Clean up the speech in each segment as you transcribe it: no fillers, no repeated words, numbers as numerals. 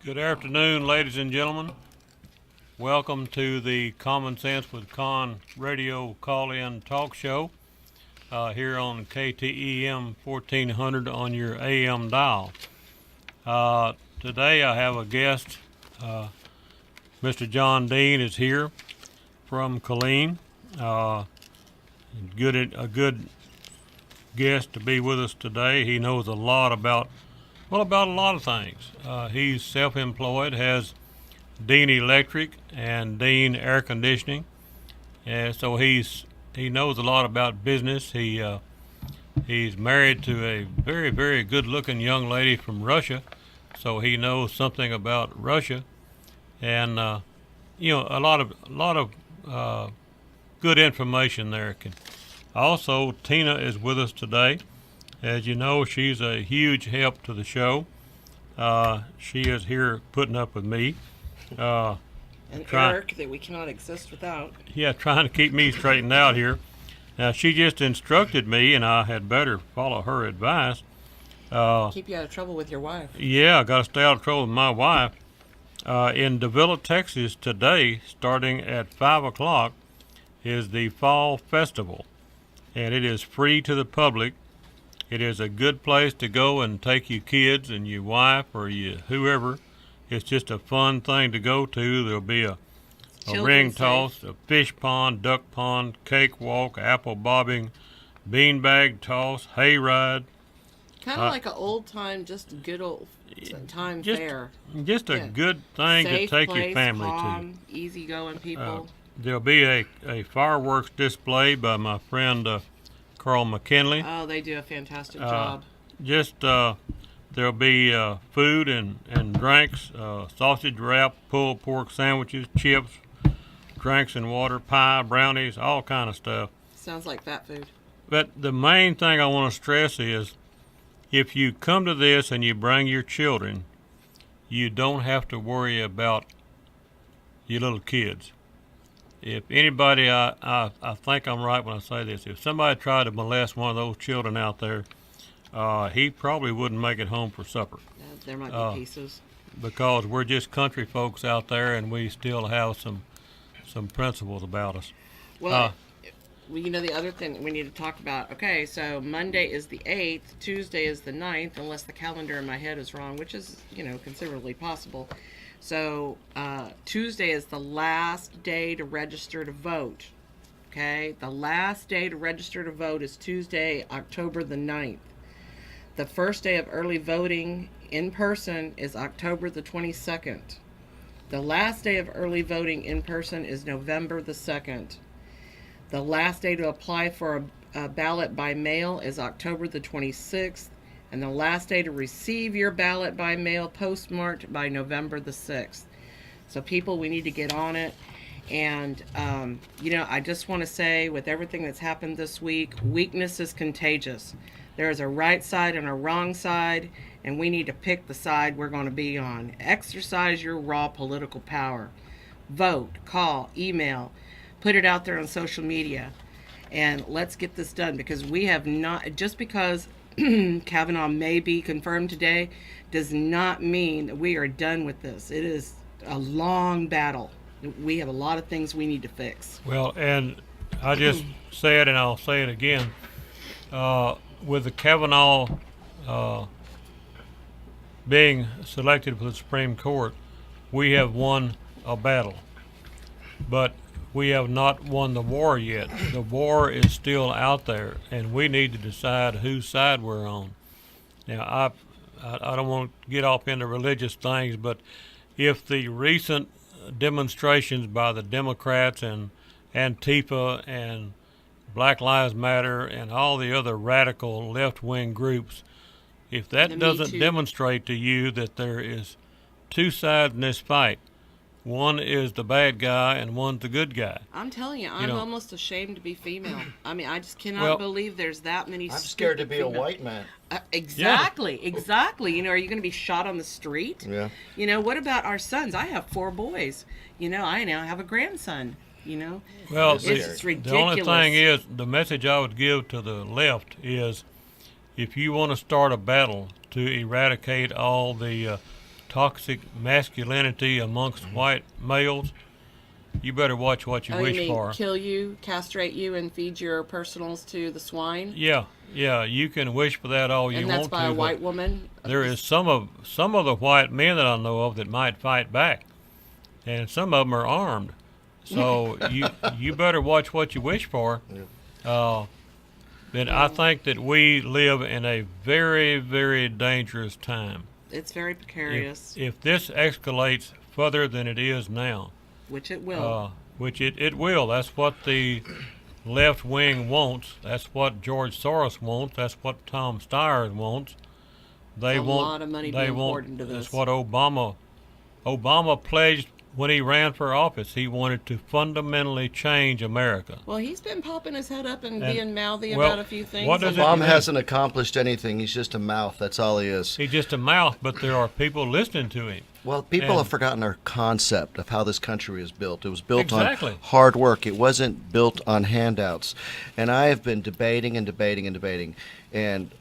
Good afternoon, ladies and gentlemen. Welcome to the Common Sense with Conn radio call-in talk show here on KTEM 1400 on your AM dial. Today I have a guest. Mr. John Deane is here from Conn. A good guest to be with us today. He knows a lot about a lot of things. He's self-employed, has Deane Electric and Deane Air Conditioning, and so he knows a lot about business. He's married to a very, very good-looking young lady from Russia, so he knows something about Russia, and a lot of good information there. Also, Tina is with us today. As you know, she's a huge help to the show. She is here putting up with me. And Eric, that we cannot exist without. Yeah, trying to keep me straightened out here. Now, she just instructed me, and I had better follow her advice. Keep you out of trouble with your wife. Yeah, I got to stay out of trouble with my wife. In Davila, Texas, today, starting at 5 o'clock, is the Fall Festival, and it is free to the public. It is a good place to go and take your kids and your wife or your whoever. It's just a fun thing to go to. There'll be a ring toss, a fish pond, duck pond, cake walk, apple bobbing, beanbag toss, hay ride. Kind of like an old time, just good old time fair. Just a good thing Safe to take place, your family calm, easygoing people. There'll be a fireworks display by my friend Carl McKinley. Oh, they do a fantastic job. There'll be food and drinks, sausage wrap, pulled pork sandwiches, chips, drinks and water, pie, brownies, all kind of stuff. Sounds like fat food. But the main thing I want to stress is, if you come to this and you bring your children, you don't have to worry about your little kids. If anybody, I think I'm right when I say this, if somebody tried to molest one of those children out there, he probably wouldn't make it home for supper. There might be pieces. Because we're just country folks out there, and we still have some principles about us. Well, the other thing we need to talk about, okay, so Monday is the 8th, Tuesday is the 9th, unless the calendar in my head is wrong, which is, considerably possible. So Tuesday is the last day to register to vote, okay? The last day to register to vote is Tuesday, October the 9th. The first day of early voting in person is October the 22nd. The last day of early voting in person is November the 2nd. The last day to apply for a ballot by mail is October the 26th. And the last day to receive your ballot by mail postmarked by November the 6th. So people, we need to get on it. And, I just want to say, with everything that's happened this week, weakness is contagious. There is a right side and a wrong side, and we need to pick the side we're going to be on. Exercise your raw political power. Vote, call, email, put it out there on social media. And let's get this done, because we have not, just because Kavanaugh may be confirmed today does not mean that we are done with this. It is a long battle. We have a lot of things we need to fix. Well, and I just said, and I'll say it again, with the Kavanaugh being selected for the Supreme Court, we have won a battle. But we have not won the war yet. The war is still out there, and we need to decide whose side we're on. Now, I don't want to get off into religious things, but if the recent demonstrations by the Democrats and Antifa and Black Lives Matter and all the other radical left-wing groups, if that doesn't demonstrate to you that there is two sides in this fight, one is the bad guy and one's the good guy. I'm telling you, I'm almost ashamed to be female. I mean, I just cannot believe there's that many. I'm scared to be a white man. Exactly. Are you going to be shot on the street? Yeah. What about our sons? I have 4 boys. I now have a grandson. Well, it's ridiculous. The only thing is, the message I would give to the left is, if you want to start a battle to eradicate all the toxic masculinity amongst white males, you better watch what you Oh, wish you mean for. kill you, castrate you, and feed your personals to the swine? Yeah, you can wish for that all you And that's want by to. a but white woman? there is some of the white men that I know of that might fight back, and some of them are armed. So you better watch what you wish for. Then I think that we live in a very, very dangerous time. It's very precarious, If this escalates further than it is now, which it will. which it will. That's what the left wing wants. That's what George Soros wants. That's what Tom Steyer wants. They There's a want. lot of money They being want. poured into this. That's what Obama pledged when he ran for office. He wanted to fundamentally change America. Well, he's been popping his head up and And- being mouthy well, about a few things. what does it Obama mean? hasn't accomplished anything. He's just a mouth. That's all he is. He's just a mouth, but there are people listening to him. Well, people And- have forgotten our concept of how this country is built. It was built Exactly. on hard work. It wasn't built on handouts. And I have been debating and debating and debating. And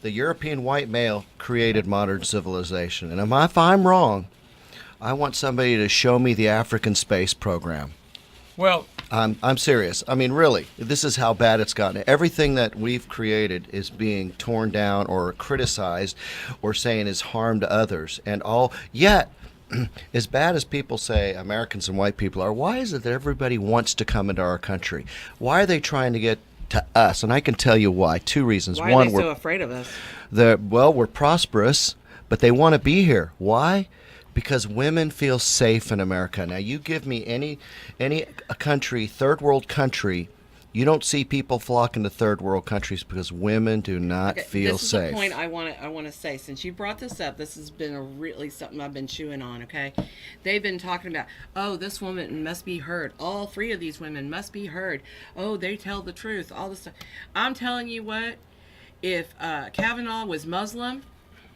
the European white male created modern civilization. And if I'm wrong, I want somebody to show me the African space program. Well, I'm serious. I mean, really, this is how bad it's gotten. Everything that we've created is being torn down or criticized or saying is harm to others. And all, yet, as bad as people say Americans and white people are, why is it that everybody wants to come into our country? Why are they trying to get to us? And I can tell you why. Two reasons. Why One, are they so afraid of us? we're prosperous, but they want to be here. Why? Because women feel safe in America. Now, you give me any a country, third world country, you don't see people flocking to third world countries because women do not feel this is safe. the point I want to say. Since you brought this up, this has been really something I've been chewing on. Okay, they've been talking about, oh, this woman must be heard. All three of these women must be heard. Oh, they tell the truth. All this stuff. I'm telling you what, if Kavanaugh was Muslim,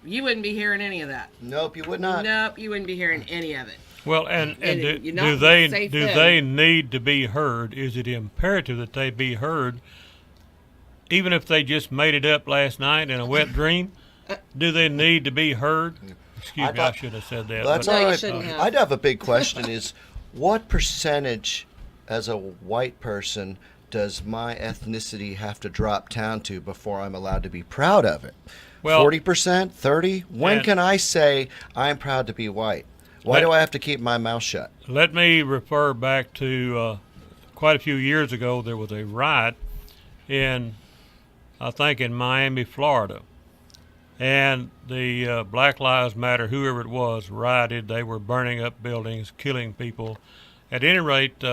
you wouldn't be hearing any of that. Nope, you would not. Nope, you wouldn't be hearing any of it. well, and you're do not they safe do then. they need to be heard? Is it imperative that they be heard, even if they just made it up last night in a wet dream? Do they need to be heard? Excuse me, I should have said that. That's No, all you right. shouldn't have. I'd have a big question is, what percentage as a white person does my ethnicity have to drop down to before I'm allowed to be proud of it? Well, 40%? 30? When and- can I say I'm proud to be white? Why do I have to keep my mouth shut? Let me refer back to quite a few years ago. There was a riot I think in Miami, Florida, and the Black Lives Matter, whoever it was, rioted. They were burning up buildings, killing people. At any rate,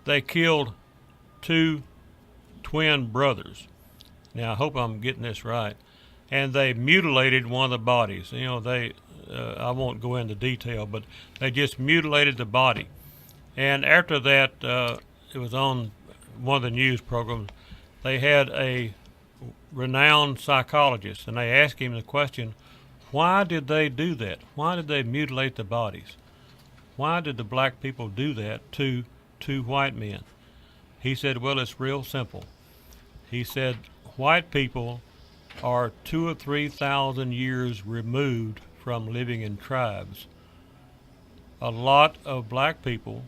they killed two twin brothers. Now, I hope I'm getting this right. And they mutilated one of the bodies. You know, I won't go into detail, but they just mutilated the body. And after that, it was on one of the news programs. They had a renowned psychologist, and they asked him the question, why did they do that? Why did they mutilate the bodies? Why did the black people do that to two white men? He said, well, it's real simple. He said, white people are 2,000 or 3,000 years removed from living in tribes. A lot of black people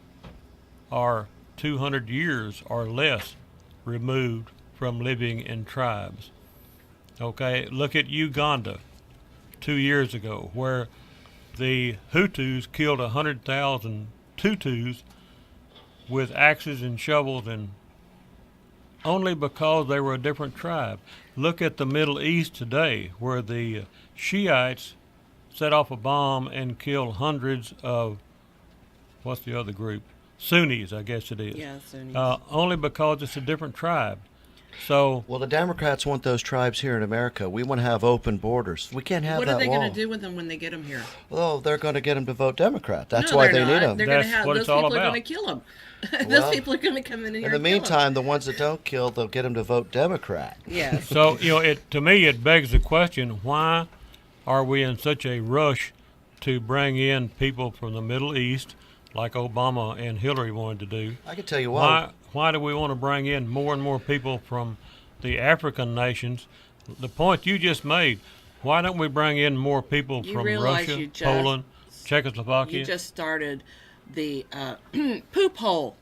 are 200 years or less removed from living in tribes. Okay, look at Uganda 2 years ago, where the Hutus killed 100,000 Tutus with axes and shovels, and only because they were a different tribe. Look at the Middle East today, where the Shiites set off a bomb and killed hundreds of, what's the other group? Sunnis, I guess it is. Yeah, Sunnis. Only because it's a different tribe. So, Well, the Democrats want those tribes here in America. We want to have open borders. We can't have What that are they wall. going to do with them when they get them here? Oh, they're going to get them to vote Democrat. That's No, why they're they need not. them. They're going to That's have what those it's all people are about. going to kill them. Well, Those people are going to come in here. In the and kill 'em. meantime, the ones that don't kill, they'll get them to vote Democrat. Yes. so to me, it begs the question: why are we in such a rush to bring in people from the Middle East, like Obama and Hillary wanted to do? I can tell you why. Why do we want to bring in more and more people from the African nations? The point you just made, Why don't we bring in more people You from realize Russia, you just- Poland, Czechoslovakia? You just started the poop hole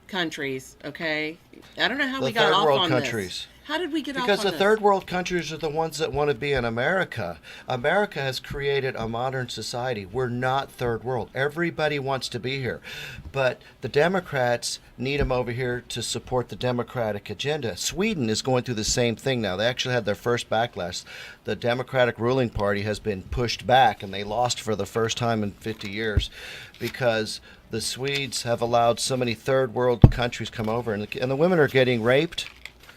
countries, okay? I don't know how The we got third off world on countries. this. How did we get Because off on the this? third world countries are the ones that want to be in America. America has created a modern society. We're not third world. Everybody wants to be here. But the Democrats need them over here to support the Democratic agenda. Sweden is going through the same thing now. They actually had their first backlash. The Democratic ruling party has been pushed back, and they lost for the first time in 50 years because the Swedes have allowed so many third world countries come over, and the women are getting raped.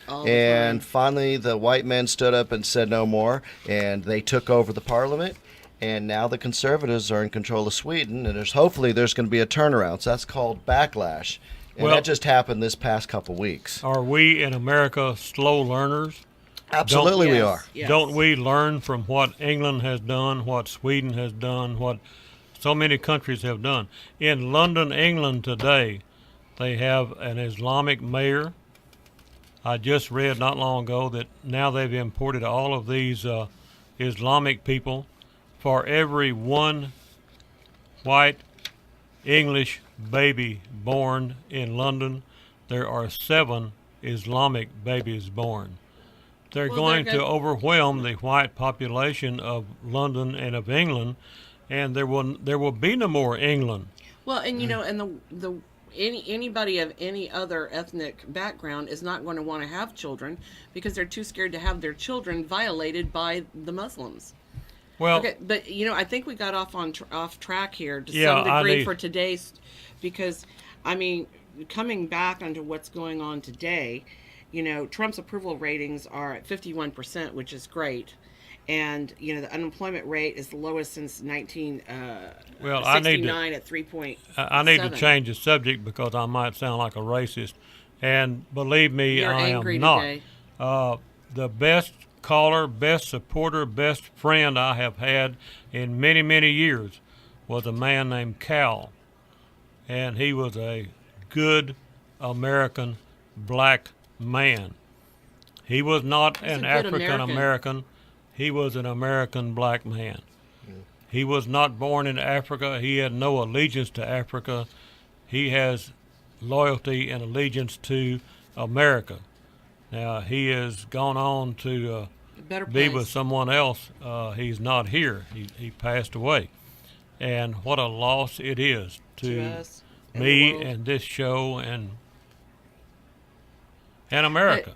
All the And time. finally, the white men stood up and said no more, and they took over the parliament. And now the conservatives are in control of Sweden, and hopefully there's going to be a turnaround. So that's called backlash, and Well- that just happened this past couple weeks. Are we in America slow learners? Absolutely, we Yes, are. yes. Don't we learn from what England has done, what Sweden has done, what so many countries have done? In London, England today, they have an Islamic mayor. I just read not long ago that now they've imported all of these Islamic people. For every one white English baby born in London, there are 7 Islamic babies born. They're Well, going they're to good- overwhelm the white population of London and of England, and there will be no more England. Well, and you know, and the anybody of any other ethnic background is not going to want to have children because they're too scared to have their children violated by the Muslims. Well, Okay, but you know, I think we got off track here to Yeah, some I degree need- for today's, because I mean, coming back onto what's going on today, you know, Trump's approval ratings are at 51%, which is great, and you know, the unemployment rate is the lowest since 1969 Well, I need to- at 3.7. I need to change the subject because I might sound like a racist, and believe me, You're I angry am not. today. The best caller, best supporter, best friend I have had in many, many years was a man named Cal, and he was a good American black man. He was not He's a an good African American. He was an American black man. He was not born in Africa. He had no allegiance to Africa. He has loyalty and allegiance to America. Now, he has gone on to Better be place. with someone else. He's not here. He passed away. And what a loss it is To to us and the me world. and this show and America.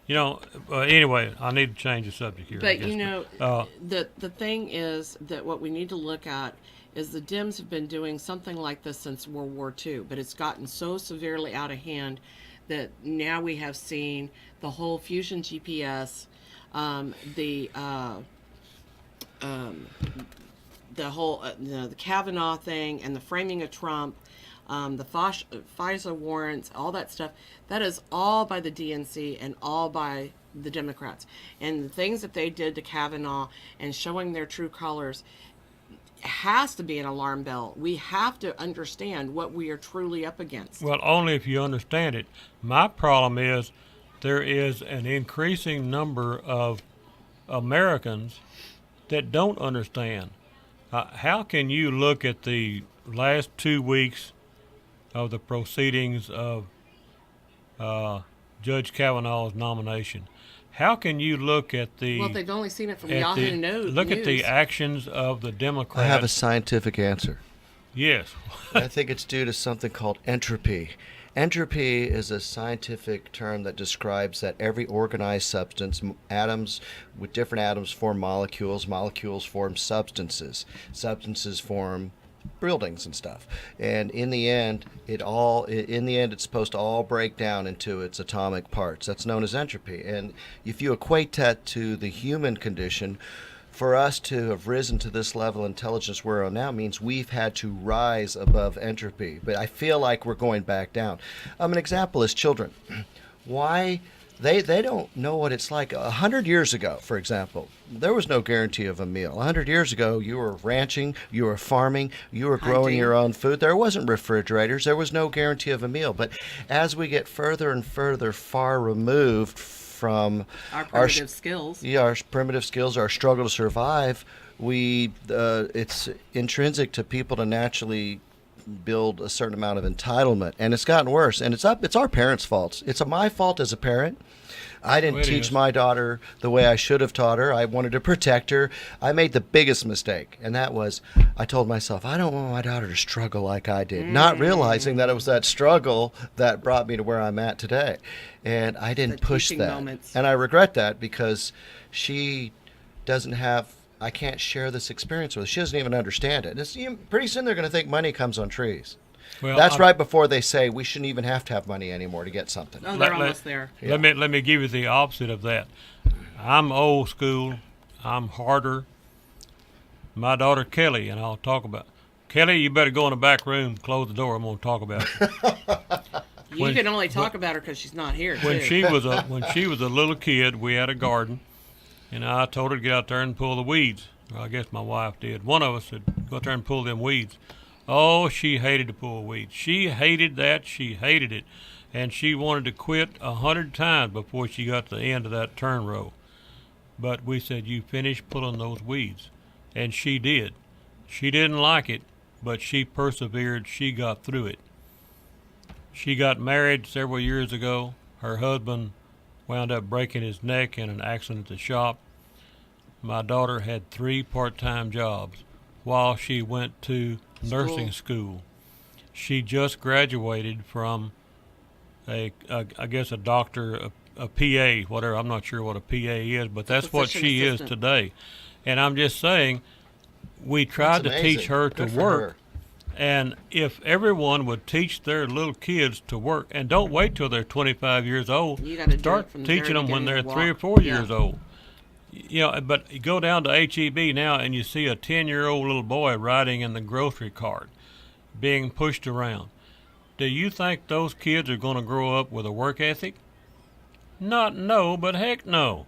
You know, anyway, I need to change the subject here. I But guess, you know, uh, the thing is that what we need to look at is the Dems have been doing something like this since World War II, but it's gotten so severely out of hand that now we have seen the whole fusion GPS, the whole the Kavanaugh thing, and the framing of Trump, the FISA warrants, all that stuff. That is all by the DNC and all by the Democrats. And the things that they did to Kavanaugh and showing their true colors has to be an alarm bell. We have to understand what we are truly up against. well, only if you understand it. My problem is there is an increasing number of Americans that don't understand. How can you look at the last 2 weeks of the proceedings of Judge Kavanaugh's nomination? How can you look at the Well, they've only seen it from at Yahoo the- News. look at the actions of the I Democrats? have a scientific answer. Yes. I think it's due to something called entropy. Entropy is a scientific term that describes that every organized substance, atoms with different atoms form molecules, molecules form substances, substances form buildings and stuff. And in the end, it's supposed to all break down into its atomic parts. That's known as entropy. And if you equate that to the human condition, for us to have risen to this level of intelligence we're on now means we've had to rise above entropy. But I feel like we're going back down. An example is children. Why they don't know what it's like. 100 years ago, for example, there was no guarantee of a meal. 100 years ago, you were ranching, you were farming, you were growing Hunting. your own food. There wasn't refrigerators. There was no guarantee of a meal. But as we get further and further far removed from Our primitive skills. Yeah, our primitive skills, our struggle to survive. It's intrinsic to people to naturally build a certain amount of entitlement, and it's gotten worse. And it's our parents' faults. It's my fault as a parent. I didn't Well, it teach is. my daughter the way I should have taught her. I wanted to protect her. I made the biggest mistake, and that was I told myself, I don't want my daughter to struggle like I did, not realizing that it was that struggle that brought me to where I'm at today. And I didn't The push teaching that. moments. And I regret that because she doesn't have, I can't share this experience with her. She doesn't even understand it. Pretty soon they're going to think money comes on trees. Well, That's right before they say we shouldn't even have to have money anymore to get something. Oh, they're almost there. Let me give you the opposite of that. I'm old school. I'm harder. My daughter Kelly, and I'll talk about Kelly. You better go in the back room, close the door. I'm going to talk about it. You can only talk about her because she's not here. When too. she was a little kid, we had a garden, and I told her to get out there and pull the weeds. Well, I guess my wife did. One of us said, "Go out there and pull them weeds." Oh, she hated to pull weeds. She hated that. She hated it, and she wanted to quit 100 times before she got to the end of that turn row. But we said, "You finish pulling those weeds," and she did. She didn't like it, but she persevered. She got through it. She got married several years ago. Her husband wound up breaking his neck in an accident at the shop. My daughter had 3 part-time jobs while she went to nursing school. She just graduated from I guess a doctor, a PA, whatever. I'm not sure what a PA is, but that's what Physician she is assistant. today. And I'm just saying, we tried That's to teach amazing. her to Good for work. her. And if everyone would teach their little kids to work, and don't wait till they're 25 years old, You gotta do start it from the teaching very them when they're beginning to 3 or walk. 4 Yeah. years old. You know, but you go down to HEB now and you see a 10-year-old little boy riding in the grocery cart, being pushed around. Do you think those kids are going to grow up with a work ethic? Not no, but heck no.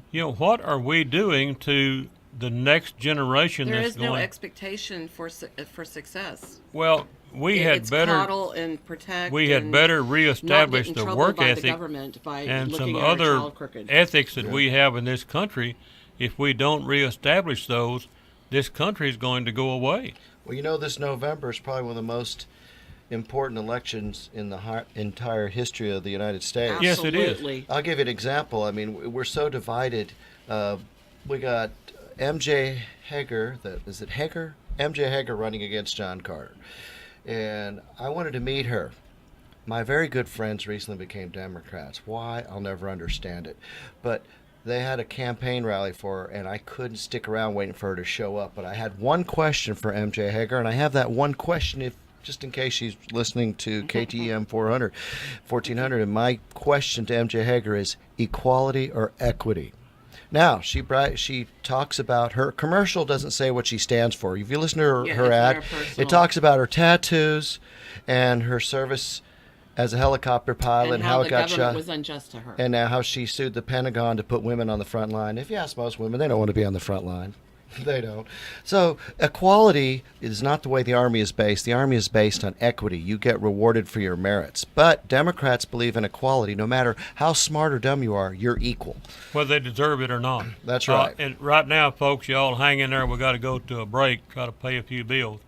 You know, what are we doing to the next generation There that's is no going? expectation for success. Well, we had It's better coddle and protect. we had and better not reestablish get in the trouble work by the ethic government by and looking some at our other child crooked. ethics that we have in this country. If we don't reestablish those, this country is going to go away. Well, you know, this November is probably one of the most important elections in the entire history of the United States. Yes, it is. Absolutely. I'll give you an example. I mean, we're so divided. We got MJ Hager, is it Hager? MJ Hager running against John Carter. And I wanted to meet her. My very good friends recently became Democrats. Why? I'll never understand it. But they had a campaign rally for her, and I couldn't stick around waiting for her to show up. But I had one question for MJ Hager, and I have that one question just in case she's listening to KTEM 1400. And my question to MJ Hager is equality or equity? Now, she talks about her commercial, doesn't say what she stands for. If you listen to her, Yeah, her it's ad, very personal. it talks about her tattoos and her service as a helicopter pilot And how how it the got government shot. was unjust to her. And now how she sued the Pentagon to put women on the front line. If you ask most women, they don't want to be on the front line. They don't. So equality is not the way the Army is based. The Army is based on equity. You get rewarded for your merits. But Democrats believe in equality. No matter how smart or dumb you are, you're equal. Whether they deserve it or not. That's right. And right now, folks, y'all hang in there. We got to go to a break, try to pay a few bills.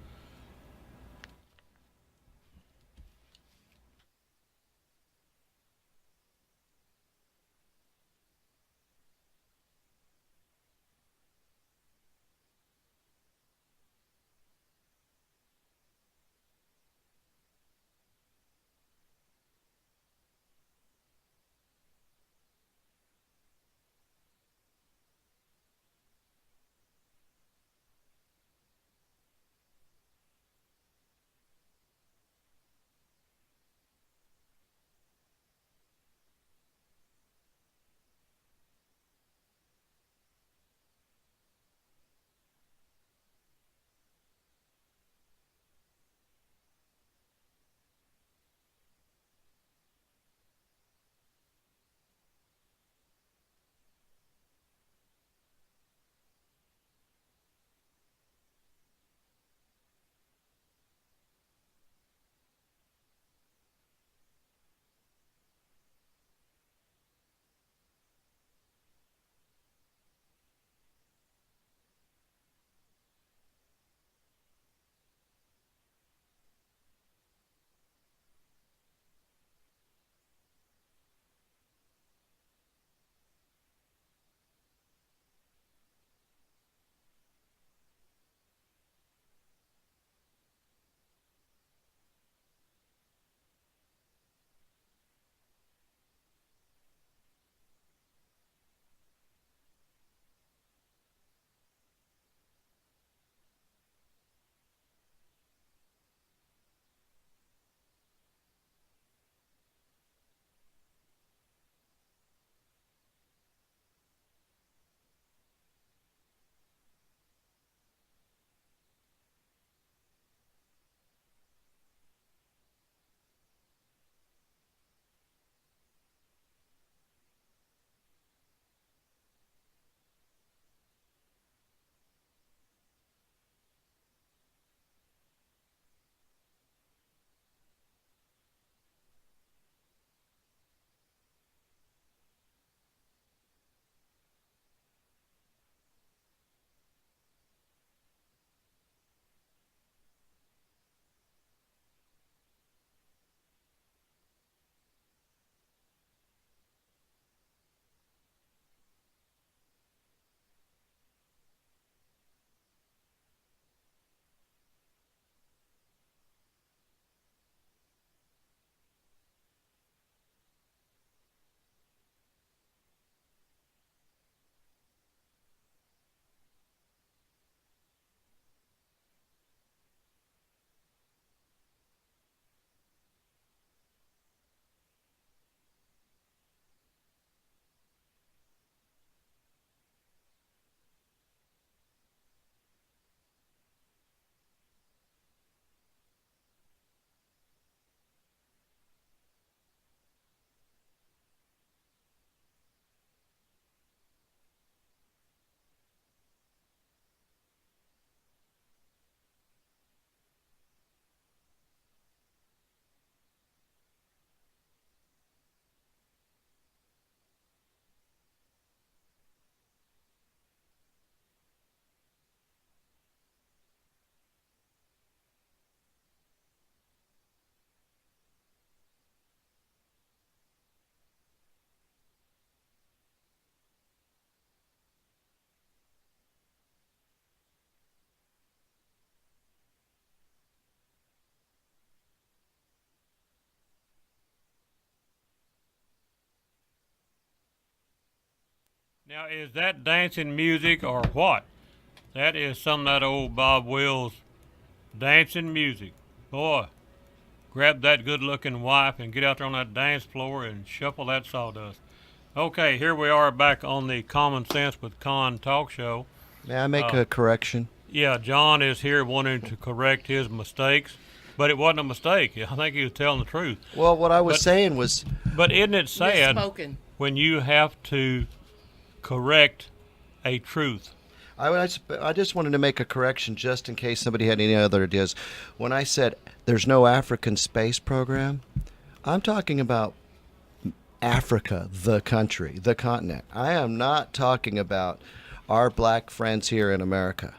Now, is that dancing music or what? That is some of that old Bob Wills dancing music. Boy, grab that good-looking wife and get out there on that dance floor and shuffle that sawdust. Okay, here we are back on the Common Sense with Conn talk show. May I make a correction? Yeah, John is here wanting to correct his mistakes, but it wasn't a mistake. I think he was telling the truth. Well, what I was saying was, But isn't it sad Misspoken. when you have to correct a truth? I just wanted to make a correction just in case somebody had any other ideas. When I said there's no African space program, I'm talking about Africa, the country, the continent. I am not talking about our black friends here in America.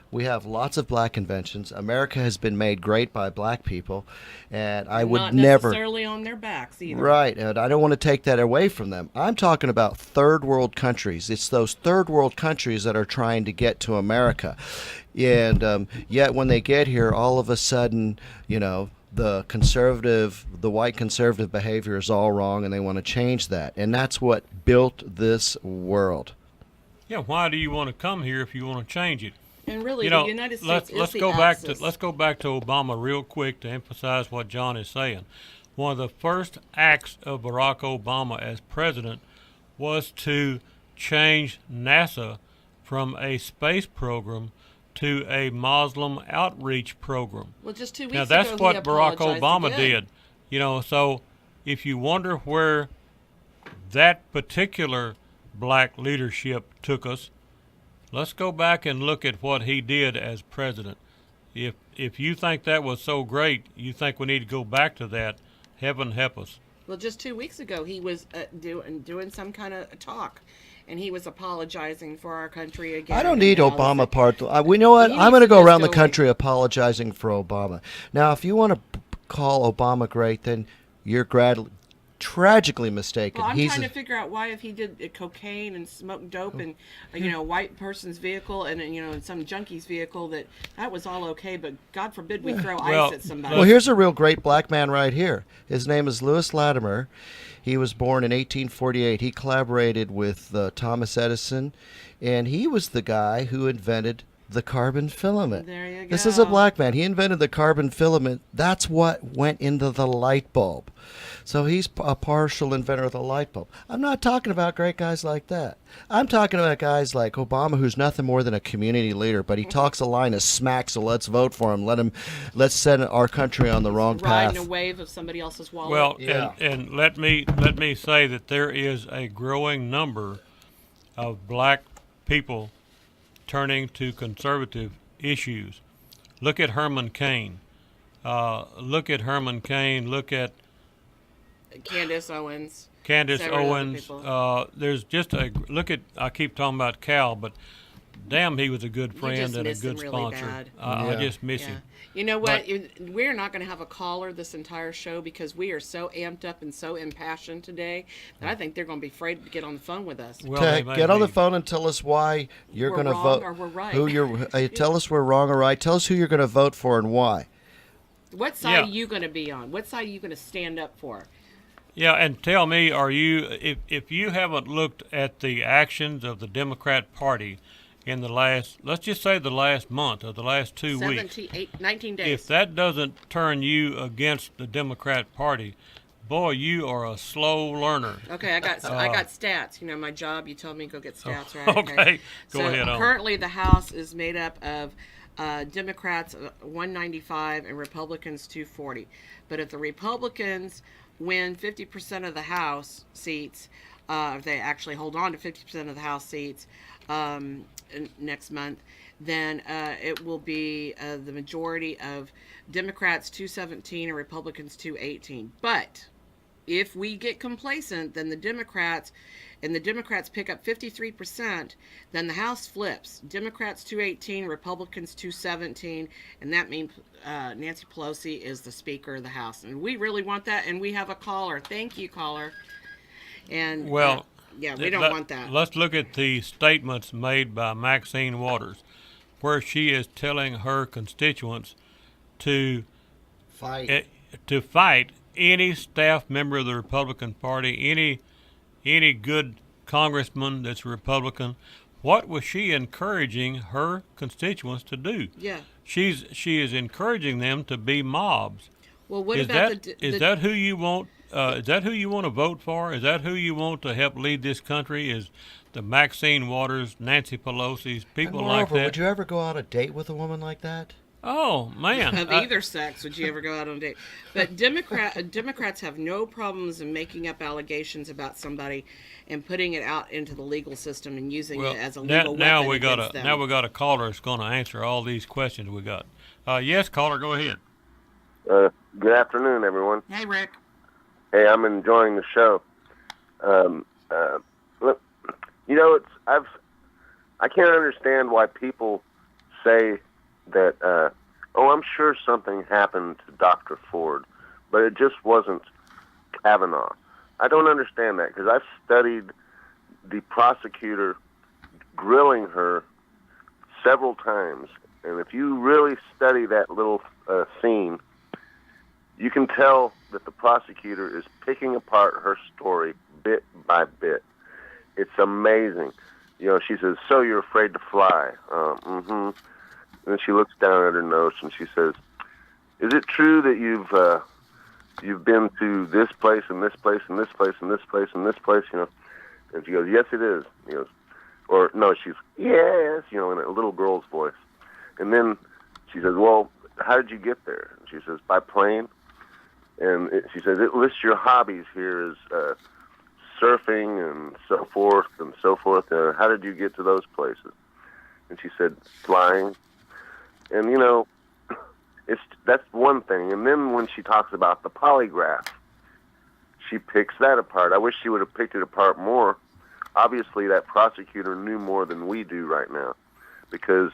We have lots of black inventions. America has been made great by black people, and I would Not never. necessarily on their backs either. Right, and I don't want to take that away from them. I'm talking about third world countries. It's those third world countries that are trying to get to America. And yet when they get here, all of a sudden, the white conservative behavior is all wrong, and they want to change that. And that's what built this world. Yeah, why do you want to come here if you want to change it? And really, the United States is let's the go axis. let's go back to Obama real quick to emphasize what John is saying. One of the first acts of Barack Obama as president was to change NASA from a space program to a Muslim outreach program. Well, just 2 weeks Now ago, that's he what Barack apologized Obama again. did. So if you wonder where that particular black leadership took us, let's go back and look at what he did as president. If you think that was so great, you think we need to go back to that, heaven help us. Well, just 2 weeks ago, he was doing some kind of talk, and he was apologizing for our country again. I don't need and all Obama this. part. We know what? He I'm needs going to to go just around the go country apologizing for Obama. Now, if you want to call Obama great, then you're tragically mistaken. Well, I'm trying to figure out why, if he did cocaine and smoked dope in a white person's vehicle and in some junkie's vehicle, that was all okay. But God forbid we throw ice at somebody. Well, here's a real great black man right here. His name is Louis Latimer. He was born in 1848. He collaborated with Thomas Edison, and he was the guy who invented the carbon filament. There you go. This is a black man. He invented the carbon filament. That's what went into the light bulb. So he's a partial inventor of the light bulb. I'm not talking about great guys like that. I'm talking about guys like Obama, who's nothing more than a community leader, but he talks a line of smack, so let's vote for him. Let's send our country on the wrong path. Riding a wave of somebody else's wallet. Well, Yeah. and let me say that there is a growing number of black people turning to conservative issues. Look at Herman Cain. Look at Candace Owens. Candace Several other Owens. people. There's just I keep talking about Cal, but damn, he was a good friend just and a miss him good really sponsor. bad. I just miss Yeah. him. You know what? We're not going to have a caller this entire show because we are so amped up and so impassioned today that I think they're going to be afraid to get on the phone with us. Well, they may Get on the be. phone and tell us why you're We're going to wrong vote. or we're right. Who you're? Tell us we're wrong or right. Tell us who you're going to vote for and why. What side Yeah. are you going to be on? What side are you going to stand up for? Yeah, and tell me, if you haven't looked at the actions of the Democrat Party in the last, let's just say the last month or the last 2 weeks, 19 days. if that doesn't turn you against the Democrat Party, boy, you are a slow learner. Okay, I got stats. My job. You told me to go get stats, right? Okay, go so ahead on. Currently, the House is made up of Democrats 195 and Republicans 240. But if the Republicans win 50% of the House seats, if they actually hold on to 50% of the House seats next month, then it will be the majority of Democrats 217 and Republicans 218. But if we get complacent, then the Democrats pick up 53%, then the House flips. Democrats 218, Republicans 217, and that means Nancy Pelosi is the Speaker of the House. And we really want that, and we have a caller. Thank you, caller. And Well, yeah, we don't want that. Let's look at the statements made by Maxine Waters, where she is telling her constituents to Fight. fight any staff member of the Republican Party, any good congressman that's a Republican. What was she encouraging her constituents to do? Yeah. She is encouraging them to be mobs. Well, what Is about that the that who you want? Is that who you want to vote for? Is that who you want to help lead this country? Is the Maxine Waters, Nancy Pelosi's, And people moreover, like that? would you ever go out a date with a woman like that? Oh man! of either sex would you ever go out on a date? But Democrats have no problems in making up allegations about somebody and putting it out into the legal system and using well, it as a legal now weapon we got against them. now we got a caller that's going to answer all these questions we got. Yes, caller, go ahead. Good afternoon, everyone. Hey, Rick. Hey, I'm enjoying the show. Look, I can't understand why people say that. I'm sure something happened to Dr. Ford, but it just wasn't Kavanaugh. I don't understand that because I've studied the prosecutor grilling her several times, and if you really study that little scene, you can tell that the prosecutor is picking apart her story bit by bit. It's amazing. She says, "So you're afraid to fly?" Mm-hmm. And then she looks down at her notes and she says, "Is it true that you've been to this place and this place and this place and this place and this place?" And she goes, "Yes, it is." He goes, or no, she's yes, in a little girl's voice. And then she says, "Well, how did you get there?" And she says, "By plane." And she says, "It lists your hobbies here as surfing and so forth and so forth. How did you get to those places?" And she said, "Flying." And that's one thing. And then when she talks about the polygraph, she picks that apart. I wish she would have picked it apart more. Obviously, that prosecutor knew more than we do right now, because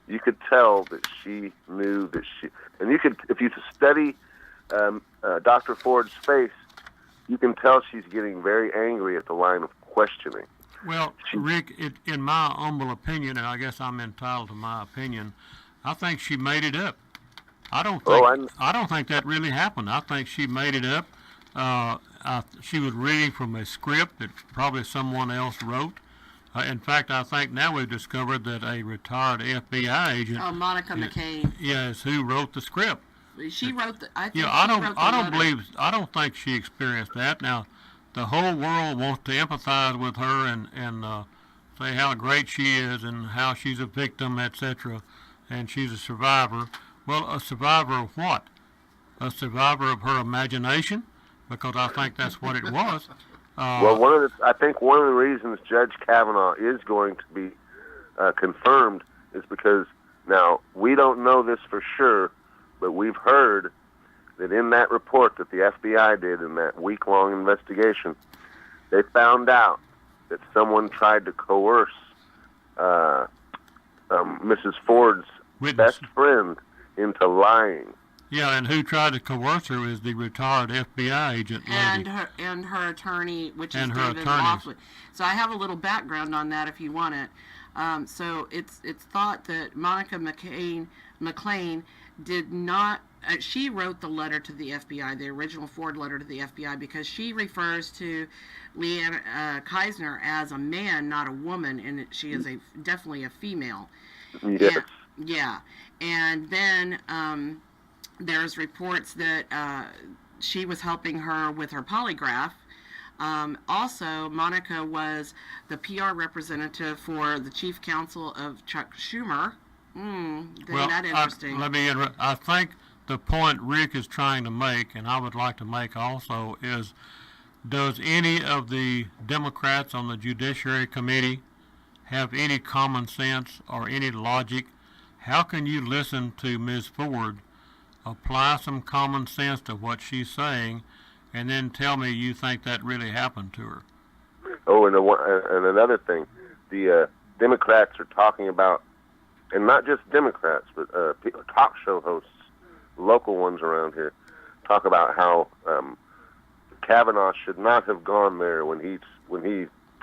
you could tell that she knew that she. And you could, if you study Dr. Ford's face, you can tell she's getting very angry at the line of questioning. Well, Rick, in my humble opinion, and I guess I'm entitled to my opinion, I think she made it up. I don't think that really happened. I think she made it up. She was reading from a script that probably someone else wrote. In fact, I think now we've discovered that a retired FBI agent, Monica McCain, is who wrote the script. She wrote the. I don't think she experienced that. Now, the whole world wants to empathize with her and say how great she is and how she's a victim, etc. And she's a survivor. Well, a survivor of what? A survivor of her imagination? Because I think that's what it was. Well, I think one of the reasons Judge Kavanaugh is going to be confirmed is because, now, we don't know this for sure, but we've heard that in that report that the FBI did in that week-long investigation, they found out that someone tried to coerce Mrs. Ford's best friend into lying. Yeah, and who tried to coerce her is the retired FBI agent lady. And her attorney, which is and her David attorneys. Laughlin. So I have a little background on that if you want it. So it's thought that Monica McClain did not. She wrote the letter to the FBI, the original Ford letter to the FBI, because she refers to Leanne Keisner as a man, not a woman, and she is definitely a female. Yes. Yeah. And then there's reports that she was helping her with her polygraph. Also, Monica was the PR representative for the chief counsel of Chuck Schumer. Isn't that interesting? Let me interrupt. I think the point Rick is trying to make, and I would like to make also, is does any of the Democrats on the Judiciary Committee have any common sense or any logic? How can you listen to Ms. Ford, apply some common sense to what she's saying, and then tell me you think that really happened to her? Oh, and another thing, the Democrats are talking about, and not just Democrats, but talk show hosts, local ones around here, talk about how Kavanaugh should not have gone there when he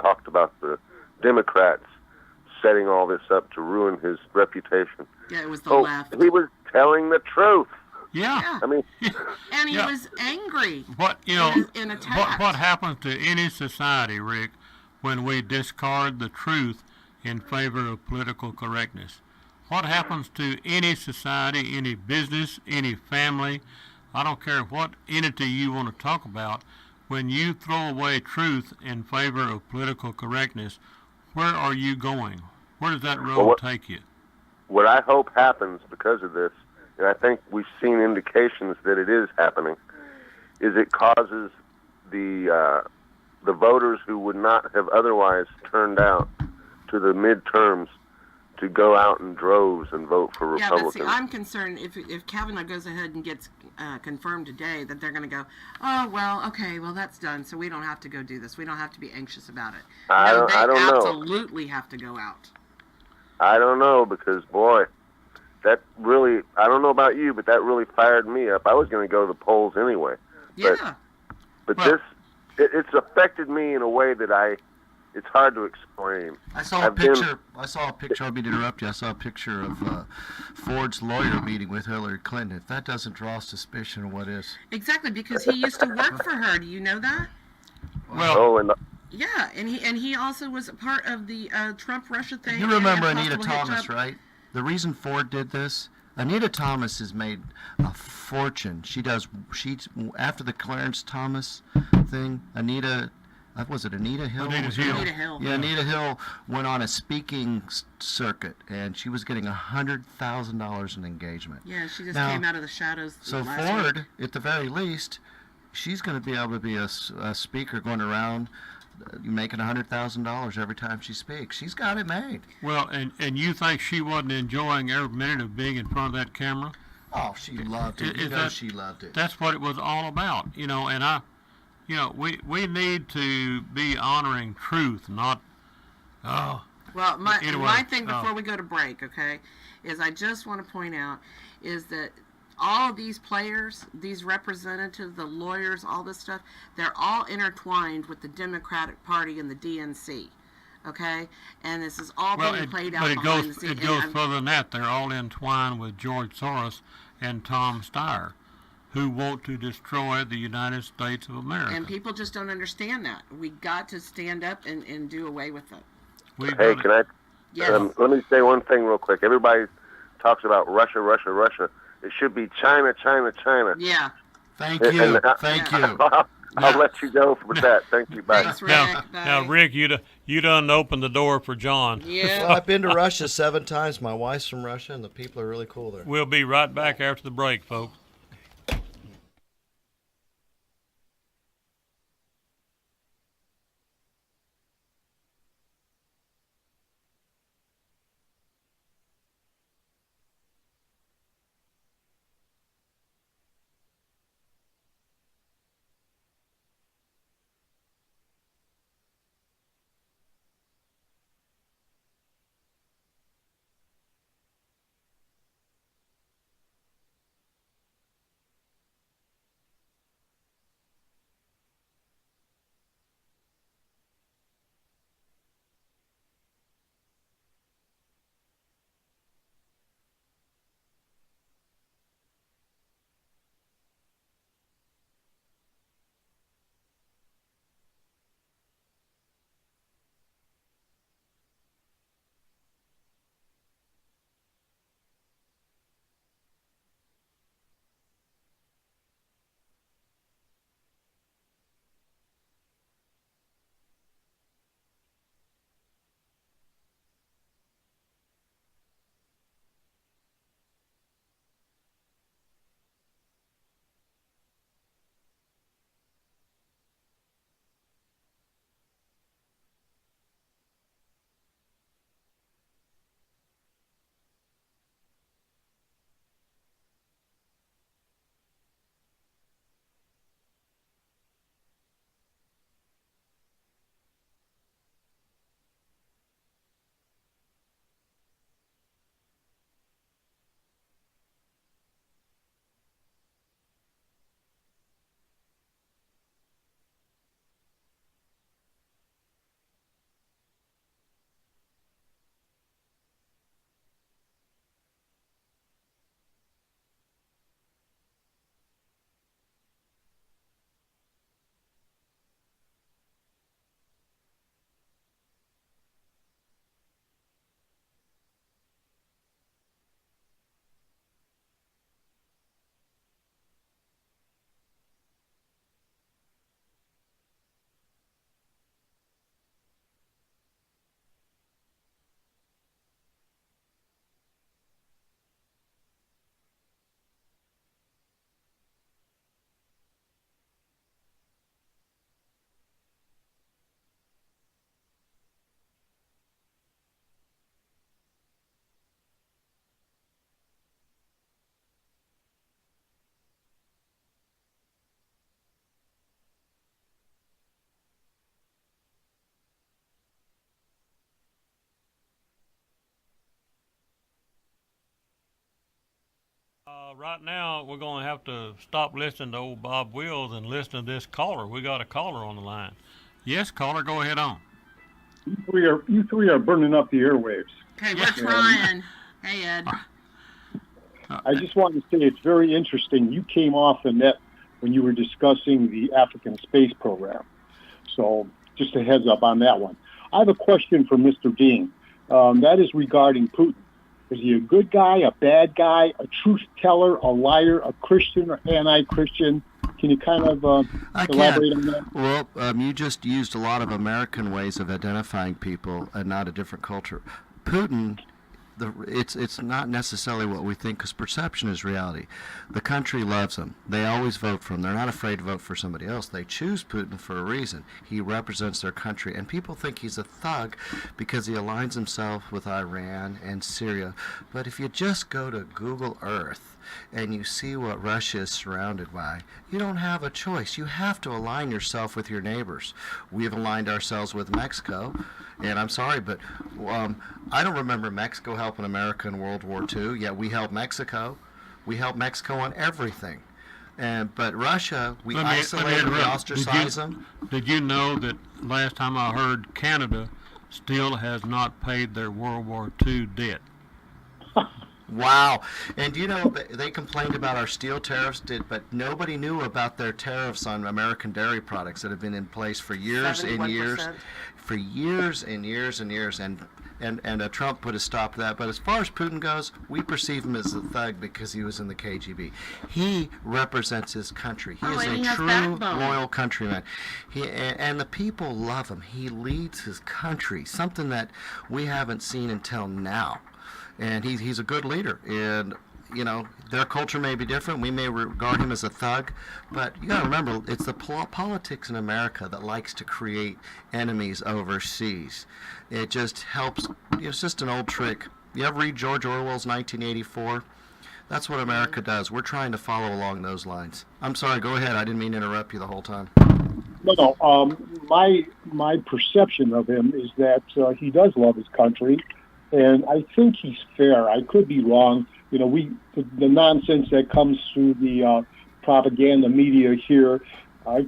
talked about the Democrats setting all this up to ruin his reputation. Yeah, it was the left. He was telling the truth. Yeah. I mean, and he was angry. What in attack. What happens to any society, Rick, when we discard the truth in favor of political correctness. What happens to any society, any business, any family, I don't care what entity you want to talk about, when you throw away truth in favor of political correctness, where are you going? Where does that road take you? What I hope happens because of this, and I think we've seen indications that it is happening, is it causes the voters who would not have otherwise turned out to the midterms to go out in droves and vote for Republicans. Yeah, but see, I'm concerned if Kavanaugh goes ahead and gets confirmed today, that they're going to go, oh, well, okay, well, that's done, so we don't have to go do this. We don't have to be anxious about it. I don't know. Absolutely have to go out. I don't know, because, boy, that really, I don't know about you, but that really fired me up. I was going to go to the polls anyway. Yeah. But it's affected me in a way that it's hard to explain. I saw a picture. I'll be to interrupt you. I saw a picture of Ford's lawyer meeting with Hillary Clinton. If that doesn't draw suspicion, what is? Exactly, because he used to work for her. Do you know that? Well, yeah, and he also was a part of the Trump-Russia thing. You remember Anita Thomas, right? The reason Ford did this, Anita Thomas has made a fortune. She's after the Clarence Thomas thing. Was it Anita Hill? Anita Hill. Yeah, Anita Hill went on a speaking circuit, and she was getting $100,000 in engagement. Yeah, she just came out of the shadows. So Ford, at the very least, she's going to be able to be a speaker going around making $100,000 every time she speaks. She's got it made. Well, and you think she wasn't enjoying every minute of being in front of that camera? Oh, she loved it. She loved it. That's what it was all about, and we need to be honoring truth, not. Well, my thing before we go to break, okay, is I just want to point out is that all of these players, these representatives, the lawyers, all this stuff, they're all intertwined with the Democratic Party and the DNC, okay? And this is all being played out behind the scenes. It goes further than that. They're all entwined with George Soros and Tom Steyer, who want to destroy the United States of America. And people just don't understand that. We got to stand up and do away with it. Hey, can I? Yes. Let me say one thing real quick. Everybody talks about Russia, Russia, Russia. It should be China, China, China. Yeah. Thank you. Thank you. I'll let you go with that. Thank you. Bye. Thanks, Rick. Now, Rick, you done opened the door for John. Yeah. Well, I've been to Russia 7 times. My wife's from Russia, and the people are really cool there. We'll be right back after the break, folks. Right now, we're going to have to stop listening to old Bob Wills and listen to this caller. We got a caller on the line. Yes, caller, go ahead on. You three are burning up the airwaves. Okay, we're trying. Hey, Ed. I just wanted to say it's very interesting. You came off the net when you were discussing the African space program. So just a heads up on that one. I have a question for Mr. Deane. That is regarding Putin. Is he a good guy, a bad guy, a truth teller, a liar, a Christian or anti-Christian? Can you kind of elaborate on that? Well, you just used a lot of American ways of identifying people and not a different culture. Putin, it's not necessarily what we think, because perception is reality. The country loves him. They always vote for him. They're not afraid to vote for somebody else. They choose Putin for a reason. He represents their country. And people think he's a thug because he aligns himself with Iran and Syria. But if you just go to Google Earth and you see what Russia is surrounded by, you don't have a choice. You have to align yourself with your neighbors. We've aligned ourselves with Mexico, and I'm sorry, but I don't remember Mexico helping America in World War II, yet we helped Mexico. We helped Mexico on everything. But Russia, we isolate them, we ostracize them. Did you know that last time I heard, Canada still has not paid their World War II debt? Wow. And you know, they complained about our steel tariffs, but nobody knew about their tariffs on American dairy products that have been in place for years and years. 71%. For years and years and years. And Trump put a stop to that. But as far as Putin goes, we perceive him as a thug because he was in the KGB. He represents his country. He is a true loyal countryman. And the people love him. He leads his country, something that we haven't seen until now. And he's a good leader. And, you know, their culture may be different. We may regard him as a thug. But you got to remember, it's the politics in America that likes to create enemies overseas. It just helps. It's just an old trick. You ever read George Orwell's 1984? That's what America does. We're trying to follow along those lines. I'm sorry, go ahead. I didn't mean to interrupt you the whole time. No. My perception of him is that he does love his country. And I think he's fair. I could be wrong. You know, the nonsense that comes through the propaganda media here, I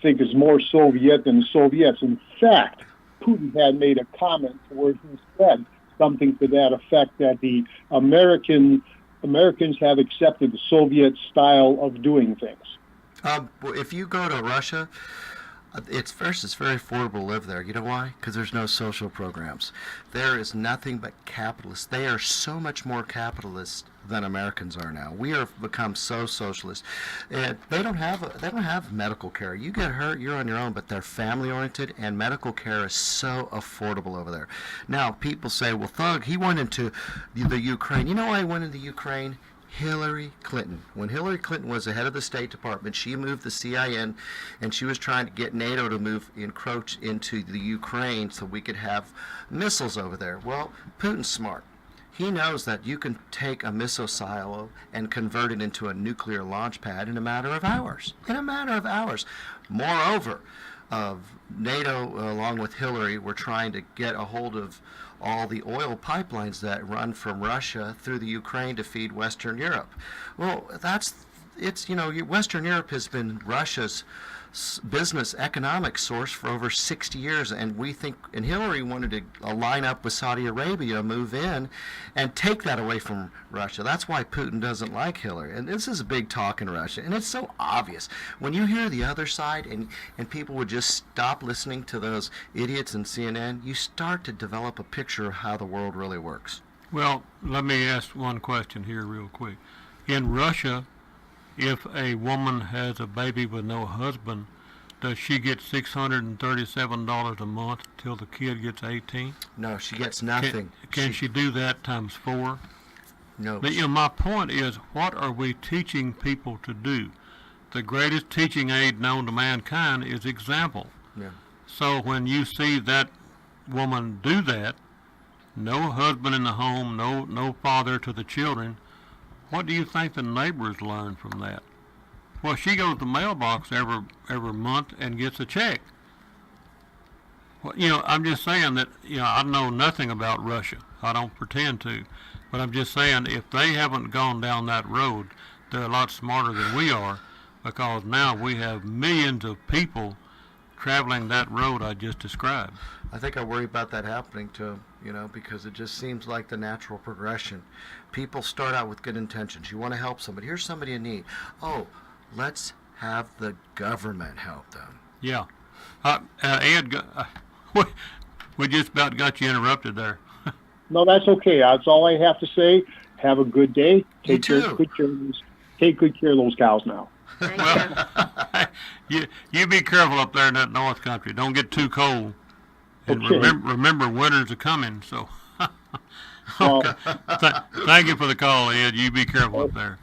think is more Soviet than the Soviets. In fact, Putin had made a comment where he said something to that effect, that the Americans have accepted the Soviet style of doing things. If you go to Russia, it's very affordable to live there. You know why? Because there's no social programs. There is nothing but capitalists. They are so much more capitalist than Americans are now. We have become so socialist. And they don't have medical care. You get hurt, you're on your own, but they're family oriented, and medical care is so affordable over there. Now, people say, well, thug, he went into the Ukraine. You know why he went into Ukraine? Hillary Clinton. When Hillary Clinton was the head of the State Department, she moved the CIA and she was trying to get NATO to encroach into the Ukraine so we could have missiles over there. Well, Putin's smart. He knows that you can take a missile silo and convert it into a nuclear launch pad in a matter of hours. In a matter of hours. Moreover, NATO, along with Hillary, were trying to get a hold of all the oil pipelines that run from Russia through the Ukraine to feed Western Europe. Well, Western Europe has been Russia's business economic source for over 60 years, and Hillary wanted to line up with Saudi Arabia, move in and take that away from Russia. That's why Putin doesn't like Hillary, and this is a big talk in Russia, and it's so obvious when you hear the other side and people would just stop listening to those idiots in CNN. You start to develop a picture of how the world really works. Well, let me ask one question here real quick. In Russia, if a woman has a baby with no husband, does she get $637 a month till the kid gets 18? No, she gets nothing. Can she do that times 4? No. But, my point is, what are we teaching people to do? The greatest teaching aid known to mankind is example. Yeah. So when you see that woman do that, no husband in the home, no father to the children, what do you think the neighbors learn from that? Well, she goes to the mailbox every month and gets a check. Well, I'm just saying that, I know nothing about Russia. I don't pretend to. But I'm just saying, if they haven't gone down that road, they're a lot smarter than we are, because now we have millions of people traveling that road I just described. I think I worry about that happening to them, because it just seems like the natural progression. People start out with good intentions. You want to help somebody. Here's somebody in need. Oh, let's have the government help them. Yeah. Ed, we just about got you interrupted there. No, that's okay. That's all I have to say. Have a good day. You Take too. Take good care of those cows now. Thank you. You be careful up there in that North Country. Don't get too cold. And Okay. remember, winters are coming. So, Well, thank you for the call, Ed. You be careful up there.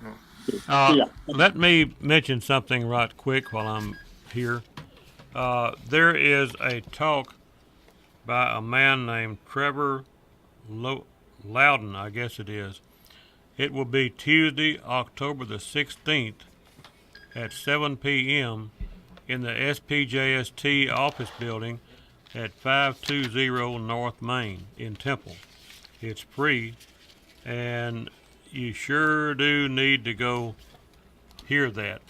yeah. Let me mention something right quick while I'm here. There is a talk by a man named Trevor Loudon, I guess it is. It will be Tuesday, October the 16th at 7 p.m. in the SPJST office building at 520 North Main in Temple. It's free, and you sure do need to go hear that.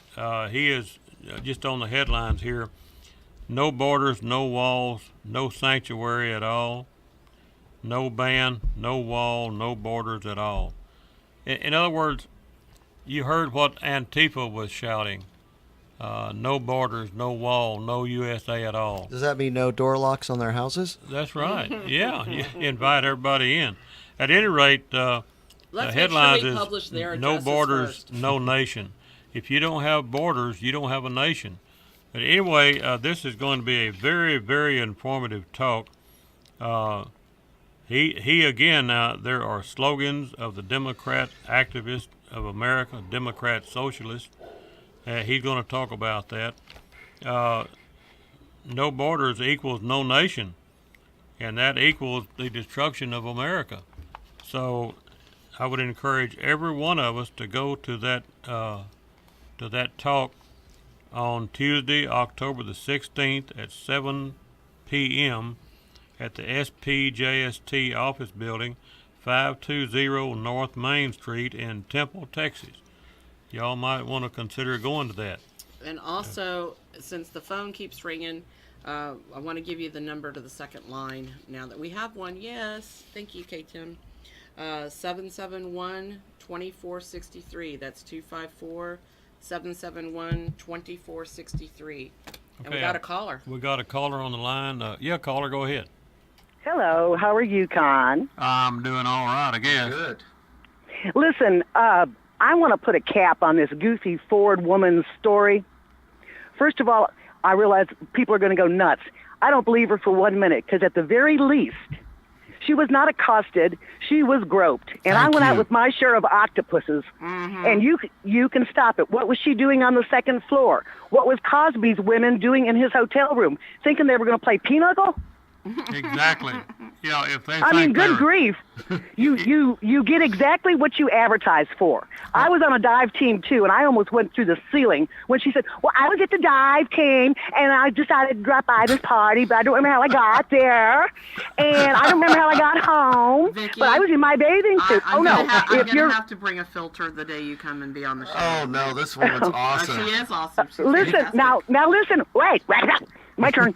He is just on the headlines here. No borders, no walls, no sanctuary at all. No ban, no wall, no borders at all. In other words, you heard what Antifa was shouting. No borders, no wall, no USA at all. Does that mean no door locks on their houses? That's right. Yeah, you invite everybody in. At any rate, the Let's headlines make sure we publish their is no addresses borders, first. no nation. If you don't have borders, you don't have a nation. But anyway, this is going to be a very, very informative talk. He again, there are slogans of the Democrat activists of America, Democrat socialists. He's going to talk about that. No borders equals no nation, and that equals the destruction of America. So I would encourage every one of us to go to that talk on Tuesday, October the 16th at 7 p.m. at the SPJST office building, 520 North Main Street in Temple, Texas. Y'all might want to consider going to that. And also, since the phone keeps ringing, I want to give you the number to the second line now that we have one. Yes, thank you, K-Tim. 771-2463. That's 254-771-2463. And we got a caller. We got a caller on the line. Yeah, caller, go ahead. Hello, how are you, Conn? I'm doing all right, I guess. Good. Listen, I want to put a cap on this goofy Ford woman's story. First of all, I realize people are going to go nuts. I don't believe her for 1 minute, because at the very least, she was not accosted. She was groped. And I went out with my share of octopuses. And you can stop it. What was she doing on the second floor? What was Cosby's women doing in his hotel room? Thinking they were going to play pinochle? Exactly. Yeah, if they I mean, good grief. You get exactly what you advertise for. I was on a dive team, too, and I almost went through the ceiling when she said, well, I was at the dive team, and I decided to drop by this party, but I don't remember how I got there, and I don't remember how I got home, Vicky, but I was in my bathing suit. I'm going to have to bring a filter the day you come and be on the show. Oh, no, this woman's awesome. She is awesome. She's Listen, fantastic. now listen, wait, my turn.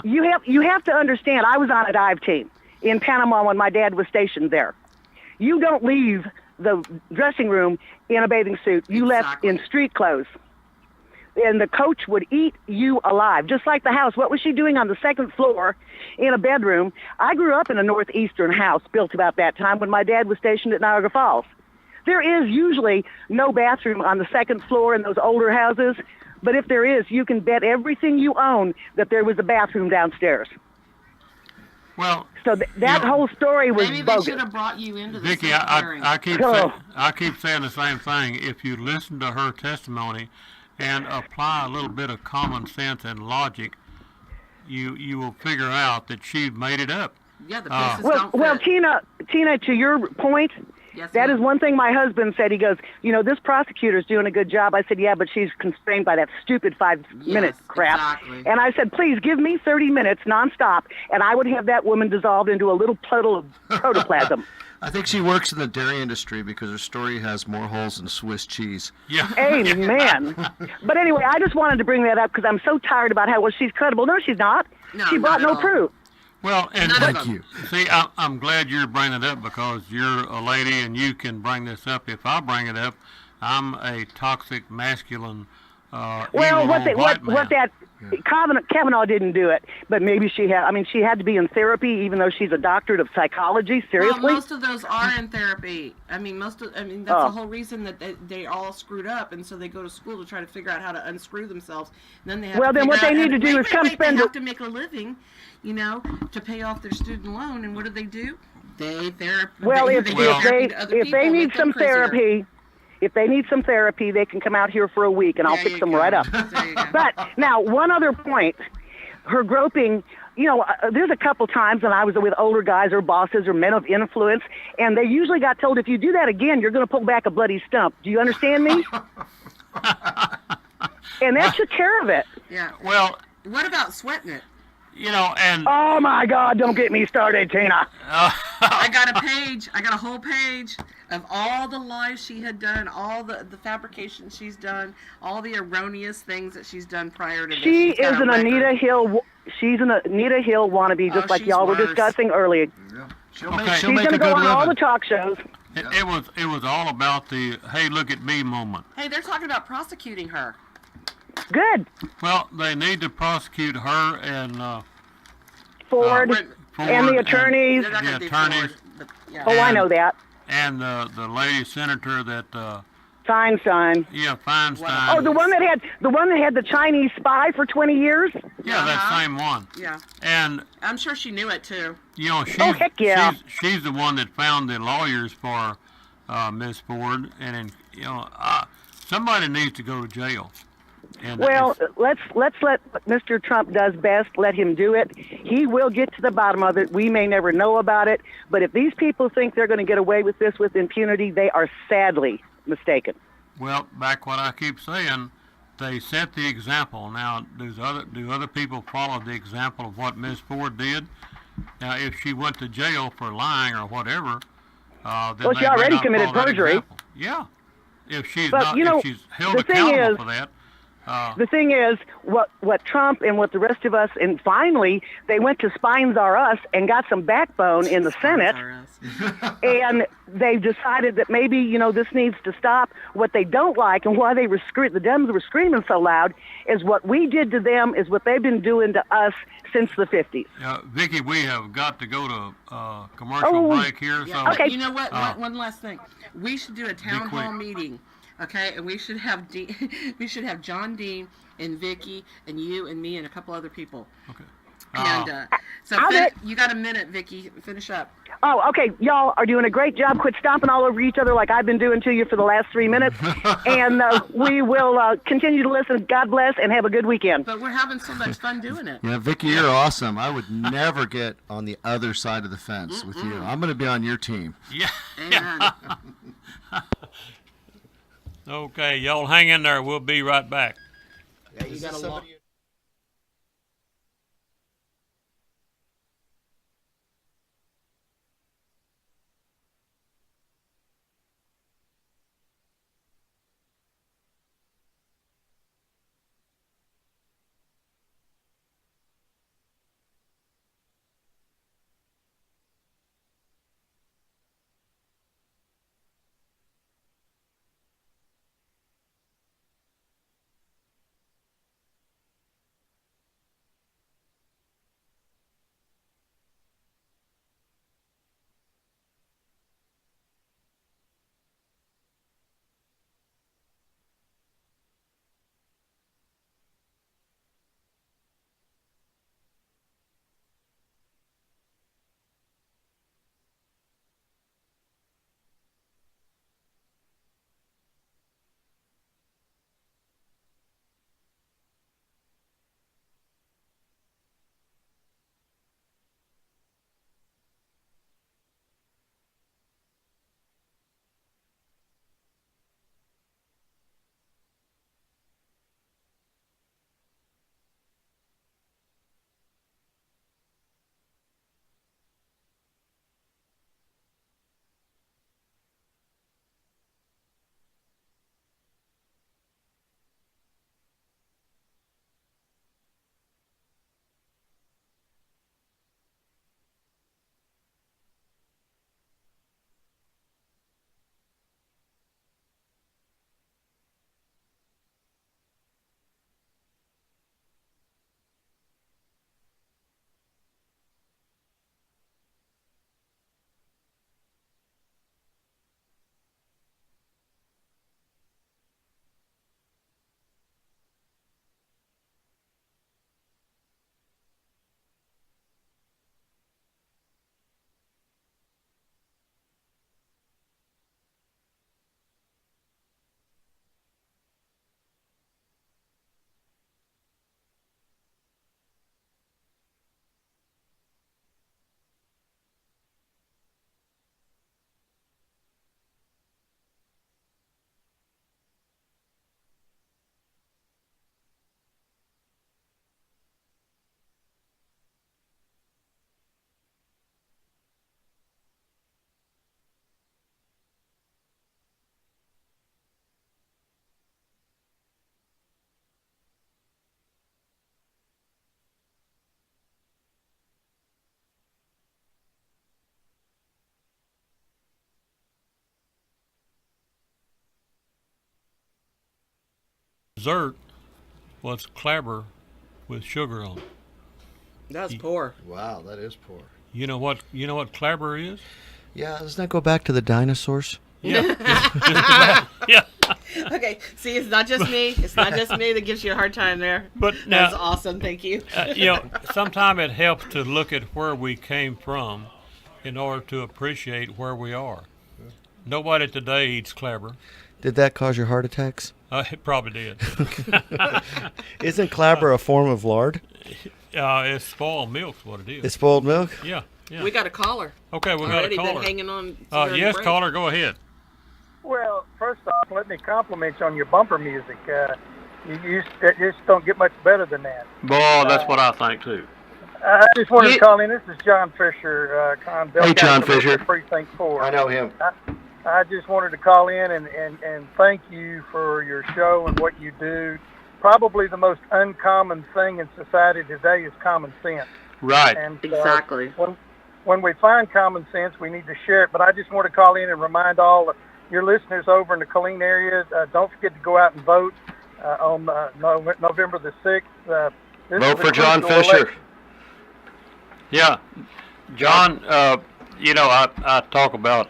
You have to understand, I was on a dive team in Panama when my dad was stationed there. You don't leave the dressing room in a bathing suit. You left in street clothes. And the coach would eat you alive, just like the house. What was she doing on the second floor in a bedroom? I grew up in a northeastern house built about that time when my dad was stationed at Niagara Falls. There is usually no bathroom on the second floor in those older houses. But if there is, you can bet everything you own that there was a bathroom downstairs. Well, so that whole story was maybe bogus. They should have brought you into the Vicky, I keep saying the same thing. If you listen to her testimony and apply a little bit of common sense and logic, you will figure out that she made it up. Yeah, the pieces don't fit. Tina, to your point, Yes, That ma'am. is one thing my husband said. He goes, this prosecutor's doing a good job. I said, yeah, but she's constrained by that stupid 5-minute crap. Exactly. And I said, please give me 30 minutes nonstop, and I would have that woman dissolved into a little puddle of protoplasm. I think she works in the dairy industry because her story has more holes than Swiss cheese. Yeah. Amen. But anyway, I just wanted to bring that up because I'm so tired about how, well, she's credible. No, she's not. No, She not brought at no all. proof. Well, and None of Thank them. you. see, I'm glad you're bringing it up because you're a lady and you can bring this up. If I bring it up, I'm a toxic, masculine, Well, evil what old they, white what man. that Kavanaugh didn't do it, but maybe she had. I mean, she had to be in therapy, even though she's a doctorate of psychology. Seriously. Well, most of those are in therapy. I mean, that's the whole reason that they all screwed up, and so they go to school to try to figure out how to unscrew themselves. And then they have Well, to then what figure they out- need to do wait, is come wait, spend They a- have to make a living, to pay off their student loan. And what do? They therapy. Well, they, if they, if give therapy they to other if people, they need make them some crazier. therapy, if they need some therapy, they can come out here for a week, and I'll There fix you them go. right up. There you go. But now, one other point. Her groping, there's a couple times when I was with older guys or bosses or men of influence, and they usually got told, if you do that again, you're going to pull back a bloody stump. Do you understand me? And that took care of it. Yeah. Well, What about sweating it? and Oh, my God, don't get me started, Tina. I got a whole page of all the lies she had done, all the fabrications she's done, all the erroneous things that she's done prior to this. She She's got is a an record. Anita Hill. She's an Anita Hill wannabe, just Oh, like she's y'all were worse. discussing earlier. She'll Okay. make, she'll She's make going a to go good on all the living. talk shows. it was all about the hey, look at me moment. Hey, they're talking about prosecuting her. Good. Well, they need to prosecute her and Ford Wait, and the attorneys. They're not The gonna do attorneys. Ford, but, yeah. Oh, I know that. and the lady senator that Feinstein. Feinstein. Oh, the one that had the Chinese spy for 20 years. Yeah, that Uh-huh. same one. Yeah. And I'm sure she knew it too. she's Oh, heck yeah. she's the one that found the lawyers for Miss Ford, and somebody needs to go to jail. And Well, it's- let's let what Mr. Trump does best. Let him do it. He will get to the bottom of it. We may never know about it, but if these people think they're going to get away with this with impunity, they are sadly mistaken. well, back what I keep saying, they set the example. Now, do other people follow the example of what Miss Ford did? Now, if she went to jail for lying or whatever, then Well, she they may already not committed follow that perjury. example. Yeah, if she's But, not, if she's held the thing accountable is- for that. The thing is, what Trump and what the rest of us, and finally, they went to Spines R Us and got some backbone in the Senate, and they decided that maybe, this needs to stop. What they don't like and why the Dems were screaming so loud is what we did to them is what they've been doing to us since the 50s. Vicki, we have got to go to commercial Oh, break here. Yeah, So but Okay. you know what? One last thing. We should do a town quick. hall meeting, okay? And we should have we should have John Deane and Vicky and you and me and a couple other people. okay. And so I'll bet- you got a minute, Vicky. Finish up. Oh, okay. Y'all are doing a great job. Quit stomping all over each other like I've been doing to you for the last 3 minutes. And we will continue to listen. God bless and have a good weekend. But we're having so much fun doing it. Yeah, Vicki, you're awesome. I would never get on the other side of the fence with you. I'm going to be on your team. Yeah. Amen. Okay, y'all hang in there. We'll be right back. You got a lot. dessert was clabber with sugar on it. That's poor. Wow, that is poor. You know what clabber is? Yeah, doesn't that go back to the dinosaurs? Yeah. Yeah. Okay, see, it's not just me. It's not just me that gives you a hard time there. But now, That's awesome. Thank you. sometimes it helps to look at where we came from in order to appreciate where we are. Nobody today eats clabber. Did that cause your heart attacks? It probably did. Isn't clabber a form of lard? It's spoiled milk's what it is. It's spoiled milk? Yeah. We got a caller. Okay, we got a Already been caller. hanging on. Yes, caller, go ahead. Well, first off, let me compliment you on your bumper music. You just don't get much better than that. Boy, that's what I think too. I just wanted to call in. This is John Fisher, Conn. Hey, John Fisher. Precinct 4. I know him. I just wanted to call in and thank you for your show and what you do. Probably the most uncommon thing in society today is common sense. Right. And Exactly. when we find common sense, we need to share it. But I just want to call in and remind all your listeners over in the Killeen area, don't forget to go out and vote on November the 6th. Vote for John Fisher. Election. Yeah. John, I talk about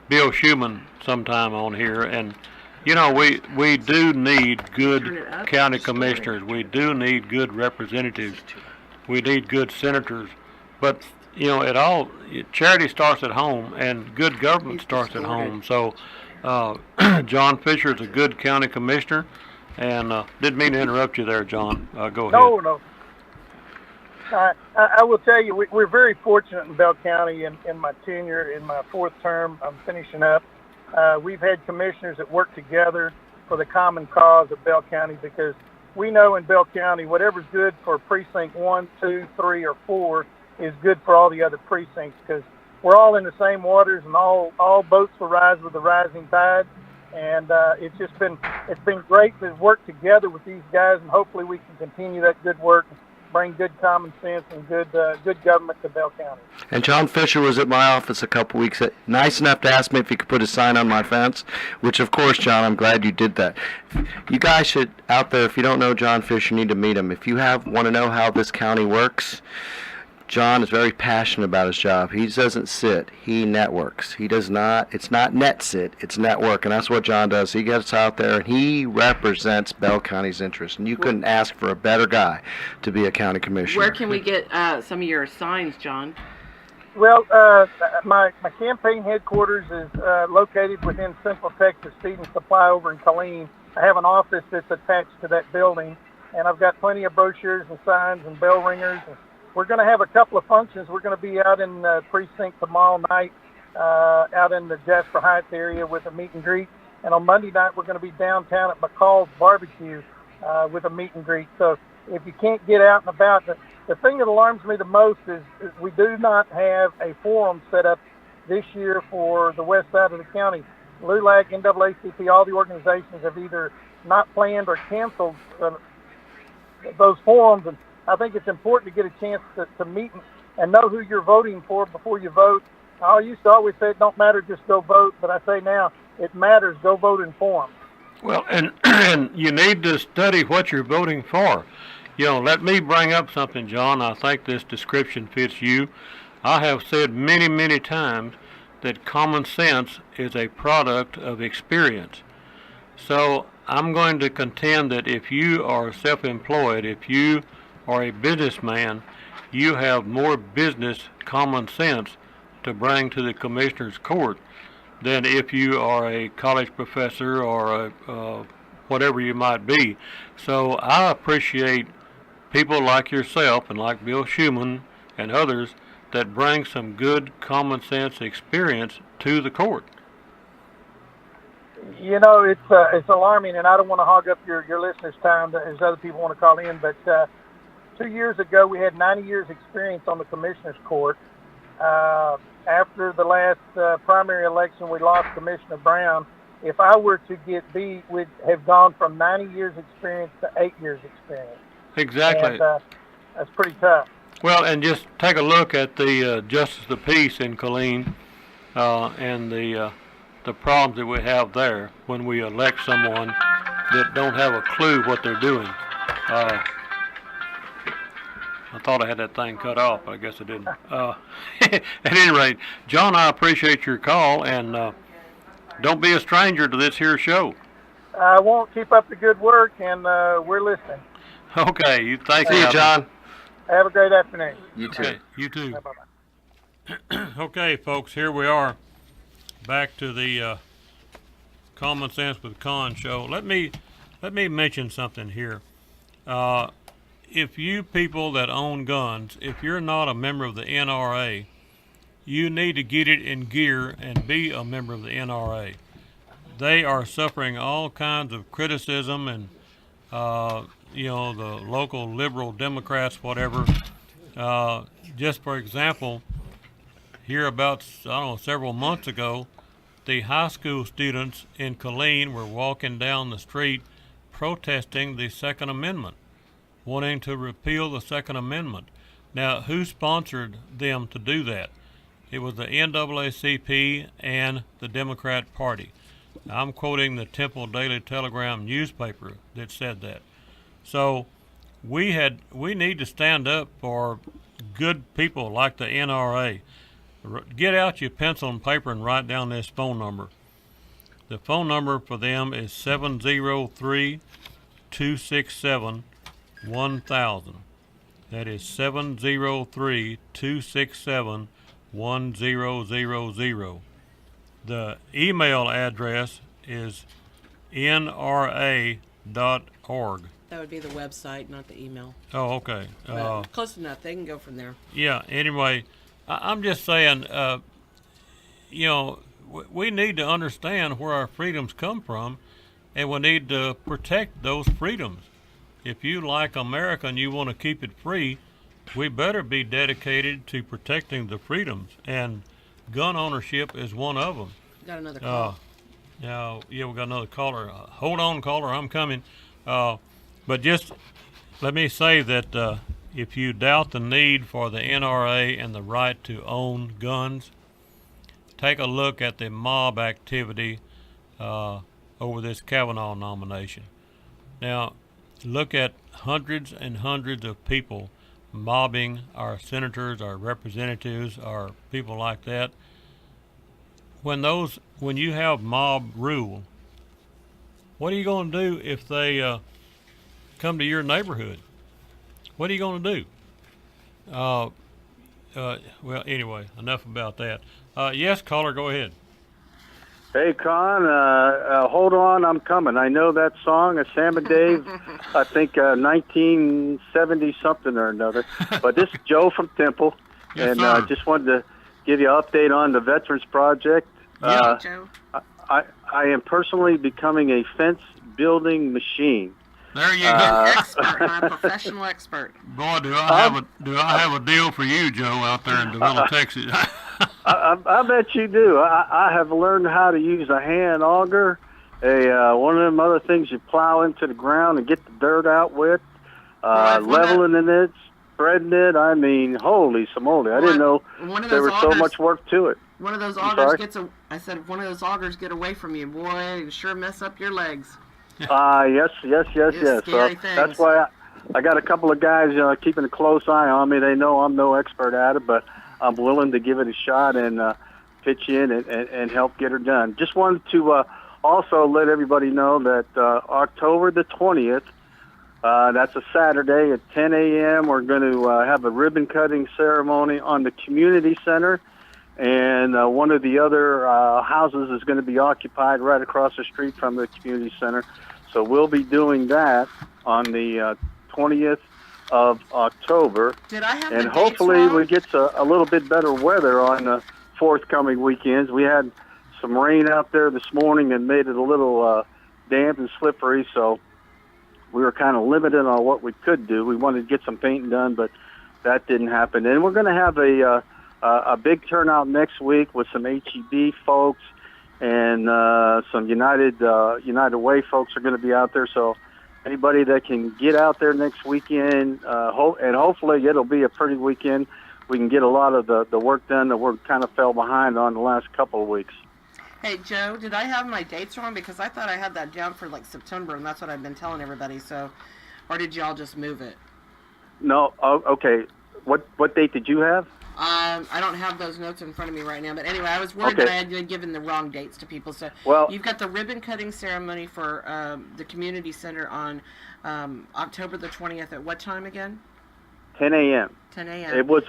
Bill Schumann sometime on here, and we do need good county commissioners. We do need good representatives. We need good senators. But charity starts at home, and good government starts at home. So John Fisher is a good county commissioner, and didn't mean to interrupt you there, John. Go ahead. No. I will tell you, we're very fortunate in Bell County. In my tenure, in my fourth term, I'm finishing up. We've had commissioners that work together for the common cause of Bell County, because we know in Bell County, whatever's good for precinct 1, 2, 3, or 4 is good for all the other precincts, because we're all in the same waters, and all boats will rise with the rising tide. And it's been great to work together with these guys, and hopefully we can continue that good work, bring good common sense and good government to Bell County. And John Fisher was at my office a couple weeks, nice enough to ask me if he could put a sign on my fence, which of course, John, I'm glad you did that. You guys should, out there, if you don't know John Fisher, need to meet him. If you want to know how this county works, John is very passionate about his job. He doesn't sit, he networks. He does not, it's not net sit, it's network, and that's what John does. He gets out there and he represents Bell County's interests, and you couldn't ask for a better guy to be a county commissioner. Where can we get some of your signs, John? Well, my campaign headquarters is located within Central Texas Feed and Supply over in Killeen. I have an office that's attached to that building, and I've got plenty of brochures and signs and bell ringers. And we're going to have a couple of functions. We're going to be out in precinct tomorrow night, out in the Jasper Heights area with a meet and greet. And on Monday night, we're going to be downtown at McCall's Barbecue with a meet and greet. So if you can't get out and about, the thing that alarms me the most is we do not have a forum set up this year for the west side of the county. LULAC, NAACP, all the organizations have either not planned or canceled those forums. And I think it's important to get a chance to meet and know who you're voting for before you vote. I used to always say it don't matter, just go vote. But I say now, it matters, go vote informed. Well, and you need to study what you're voting for. Let me bring up something, John. I think this description fits you. I have said many, many times that common sense is a product of experience. So I'm going to contend that if you are self-employed, if you are a businessman, you have more business common sense to bring to the commissioner's court than if you are a college professor or whatever you might be. So I appreciate people like yourself and like Bill Schumann and others that bring some good common sense experience to the court. It's alarming, and I don't want to hog up your listeners' time as other people want to call in, but 2 years ago, we had 90 years experience on the commissioner's court. After the last primary election, we lost Commissioner Brown. If I were to get beat, we'd have gone from 90 years experience to 8 years experience. Exactly. And, that's pretty tough. Well, and just take a look at the Justice of the Peace in Killeen and the the problems that we have there when we elect someone that don't have a clue what they're doing. I thought I had that thing cut off, but I guess I didn't. At any rate, John, I appreciate your call, and don't be a stranger to this here show. I won't. Keep up the good work, and we're listening. Okay, you thank See you, John. Have a great afternoon. You too. Okay, you too. Bye-bye. Okay, folks, here we are, back to the Common Sense with Conn show. Let me mention something here. If you people that own guns, if you're not a member of the NRA, you need to get it in gear and be a member of the NRA. They are suffering all kinds of criticism and, the local liberal Democrats, whatever. Just for example, here about, several months ago, the high school students in Killeen were walking down the street protesting the Second Amendment, wanting to repeal the Second Amendment. Now, who sponsored them to do that? It was the NAACP and the Democrat Party. I'm quoting the Temple Daily Telegram newspaper that said that. So we need to stand up for good people like the NRA. Get out your pencil and paper and write down this phone number. The phone number for them is 703-267-1000. That is 703-267-1000. The email address is nra.org. That would be the website, not the email. Oh, okay. But close enough. They can go from there. Yeah, anyway, I'm just saying, we need to understand where our freedoms come from, and we need to protect those freedoms. If you like America and you want to keep it free, we better be dedicated to protecting the freedoms, and gun ownership is one of them. Got another call. We got another caller. Hold on, caller, I'm coming. But just let me say that if you doubt the need for the NRA and the right to own guns, take a look at the mob activity over this Kavanaugh nomination. Now, look at hundreds and hundreds of people mobbing our senators, our representatives, our people like that. When you have mob rule, what are you going to do if they come to your neighborhood? What are you going to do? Well, anyway, enough about that. Yes, caller, go ahead. Hey, Conn, hold on, I'm coming. I know that song, Sam and Dave, I think 1970-something or another. But this is Joe from Temple, Yes, and sir. just wanted to give you an update on the Veterans Project. Yeah, Joe. I am personally becoming a fence-building machine. There you go. Expert. I'm a professional expert. Boy, do I have a deal for you, Joe, out there in Davila, Texas. I bet you do. I have learned how to use a hand auger, one of them other things you plow into the ground and get the dirt out with, leveling it, spreading it. I mean, holy smoly! I didn't know there was so much work to it. One of those I'm augers sorry? gets I said, if one of those augers get away from you, boy, it sure mess up your legs. Yes. Scary things. That's why I got a couple of guys keeping a close eye on me. They know I'm no expert at it, but I'm willing to give it a shot and pitch in and help get her done. Just wanted to also let everybody know that October the 20th, that's a Saturday at 10 a.m., we're going to have a ribbon-cutting ceremony on the community center, and one of the other houses is going to be occupied right across the street from the community center. So we'll be doing that on the 20th of October. Did I have the And dates hopefully wrong? we get a little bit better weather on the forthcoming weekends. We had some rain out there this morning and made it a little damp and slippery, so we were kind of limited on what we could do. We wanted to get some painting done, but that didn't happen. And we're going to have a big turnout next week with some HEB folks and some United Way folks are going to be out there. So anybody that can get out there next weekend, and hopefully it'll be a pretty weekend, we can get a lot of the work done that we're kind of fell behind on the last couple of weeks. Hey, Joe, did I have my dates wrong? Because I thought I had that down for like September, and that's what I've been telling everybody. So, or did y'all just move it? No. Oh, okay. What date did you have? I don't have those notes in front of me right now, but anyway, I was worried that I had been given the wrong dates to people. So, well, you've got the ribbon cutting ceremony for the community center on October the 20th. At what time again? 10 a.m. 10 a.m. It was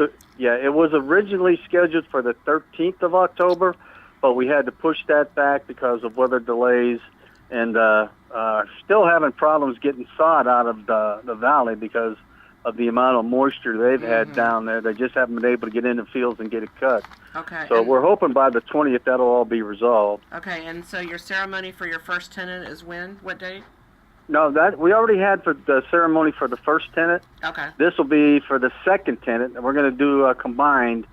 originally scheduled for the 13th of October, but we had to push that back because of weather delays, and still having problems getting sod out of the valley because of the amount of moisture they've had down there. They just haven't been able to get in the fields and get it cut. Okay. So we're hoping by the 20th that'll all be resolved. Okay, and so your ceremony for your first tenant is when? What date? No, that we already had for the ceremony for the first tenant. Okay. This will be for the second tenant, and we're going to do a combined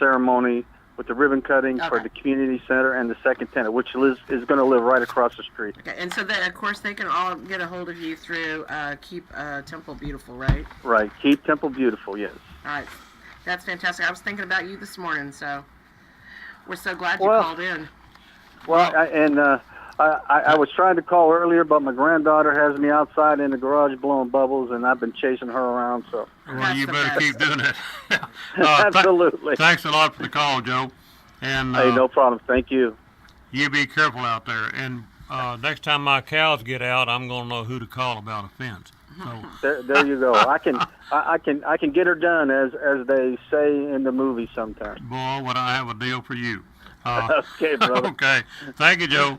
ceremony with the ribbon cutting for the community center and the second tenant, which is going to live right across the street. Okay, and so of course they can all get a hold of you through Keep Temple Beautiful, right? Right, Keep Temple Beautiful, yes. All right, that's fantastic. I was thinking about you this morning, so we're so glad you called in. Well, I was trying to call earlier, but my granddaughter has me outside in the garage blowing bubbles, and I've been chasing her around. So well, you better keep doing it. Absolutely. Thanks a lot for the call, Joe. And hey, no problem. Thank you. You be careful out there. And next time my cows get out, I'm gonna know who to call about a fence. So there you go. I can get her done, as they say in the movie sometimes. Boy, would I have a deal for you. Okay, brother. Okay. Thank you, Joe.